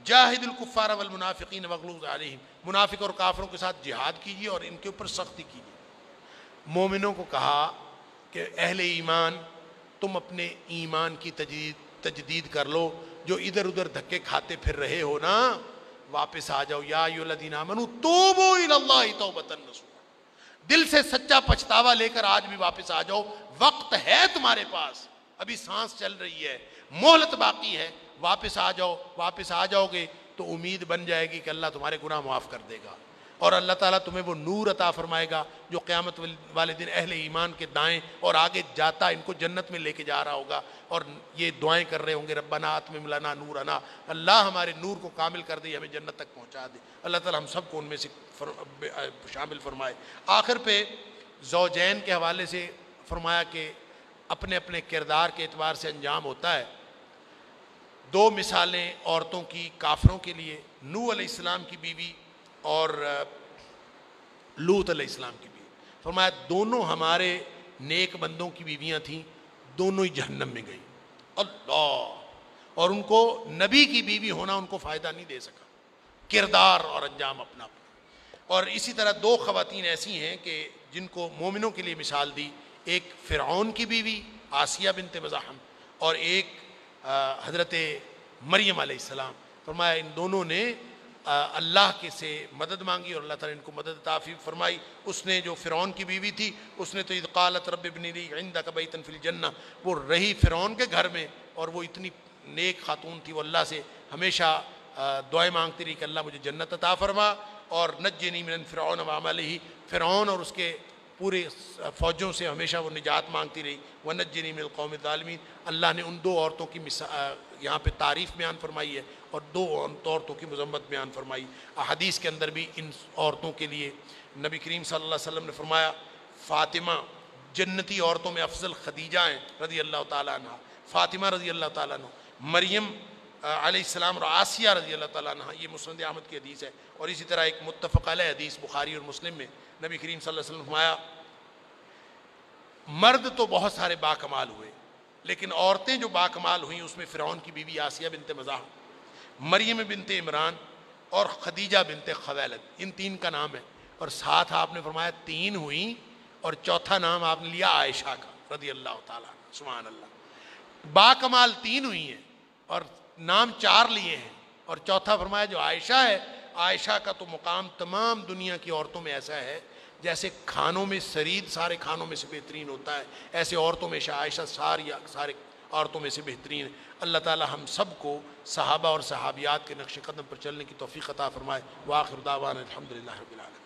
Speaker 1: جاہد الکفار والمنافقین واغلظ علیہم, منافق اور کافروں کے ساتھ جہاد کیجیے اور ان کے اوپر سختی کیجیے. مومنوں کو کہا کہ اہل ایمان تم اپنے ایمان کی تجدید کر لو, جو ادھر ادھر دھکے کھاتے پھر رہے ہو نا, واپس آ جاؤ. یا ایھا الذین آمنوا توبوا الی اللہ توبۃ نصوحا, دل سے سچا پچھتاوا لے کر آج بھی واپس آ جاؤ. وقت ہے تمہارے پاس, ابھی سانس چل رہی ہے, مہلت باقی ہے, واپس آ جاؤ. واپس آ جاؤ گے تو امید بن جائے گی کہ اللہ تمہارے گناہ معاف کر دے گا, اور اللہ تعالیٰ تمہیں وہ نور عطا فرمائے گا جو قیامت والے دن اہل ایمان کے دائیں اور آگے جاتا ان کو جنت میں لے کے جا رہا ہوگا, اور یہ دعائیں کر رہے ہوں گے ربنا اتمم لنا نورنا, اللہ ہمارے نور کو کامل کر دے, ہمیں جنت تک پہنچا دے. اللہ تعالیٰ ہم سب کو ان میں سے شامل فرمائے. آخر پہ زوجین کے حوالے سے فرمایا کہ اپنے اپنے کردار کے اعتبار سے انجام ہوتا ہے. دو مثالیں عورتوں کی کافروں کے لیے, نوح علیہ السلام کی بیوی اور لوط علیہ السلام کی بیوی. فرمایا دونوں ہمارے نیک بندوں کی بیویاں تھیں, دونوں ہی جہنم میں گئی. اللہ, اور ان کو نبی کی بیوی ہونا ان کو فائدہ نہیں دے سکا, کردار اور انجام اپنا اپنا. اور اسی طرح دو خواتین ایسی ہیں کہ جن کو مومنوں کے لیے مثال دی, ایک فرعون کی بیوی آسیہ بنت مزاحم اور ایک حضرت مریم علیہ السلام. فرمایا ان دونوں نے اللہ کے سے مدد مانگی اور اللہ تعالیٰ نے ان کو مدد عطا فرمائی. اس نے جو فرعون کی بیوی تھی اس نے تو اذ قالت رب ابن لی عندک بیتا فی الجنہ, وہ رہی فرعون کے گھر میں, اور وہ اتنی نیک خاتون تھی, وہ اللہ سے ہمیشہ دعائیں مانگتی رہی کہ اللہ مجھے جنت عطا فرما, اور نجنی من فرعون وعملہ, فرعون اور اس کے پورے فوجوں سے ہمیشہ وہ نجات مانگتی رہی. ونجنی من القوم الظالمین, اللہ نے ان دو عورتوں کی یہاں پہ تعریف بیان فرمائی ہے اور دو عورتوں کی مذمت بیان فرمائی. احادیث کے اندر بھی ان عورتوں کے لیے نبی کریم صلی اللہ علیہ وسلم نے فرمایا فاطمہ جنتی عورتوں میں افضل خدیجہ ہیں رضی اللہ تعالیٰ عنہ, فاطمہ رضی اللہ تعالیٰ عنہ, مریم علیہ السلام اور آسیہ رضی اللہ تعالیٰ عنہ. یہ مسند احمد کی حدیث ہے. اور اسی طرح ایک متفق علیہ حدیث بخاری اور مسلم میں نبی کریم صلی اللہ علیہ وسلم نے فرمایا مرد تو بہت سارے باکمال ہوئے, لیکن عورتیں جو باکمال ہوئیں اس میں فرعون کی بیوی آسیہ بنت مزاحم, مریم بنت عمران اور خدیجہ بنت خویلد, ان تین کا نام ہے. اور ساتھ آپ نے فرمایا تین ہوئیں اور چوتھا نام آپ نے لیا عائشہ کا رضی اللہ تعالیٰ. سبحان اللہ, باکمال تین ہوئی ہیں اور نام چار لیے ہیں, اور چوتھا فرمایا جو عائشہ ہے, عائشہ کا تو مقام تمام دنیا کی عورتوں میں ایسا ہے جیسے کھانوں میں سرید سارے کھانوں میں سے بہترین ہوتا ہے, ایسے عورتوں میں عائشہ سارے عورتوں میں سے بہترین ہے. اللہ تعالی ہم سب کو صحابہ اور صحابیات کے نقش قدم پر چلنے کی توفیق عطا فرمائے. وآخر دعوانا الحمدللہ رب العالمین.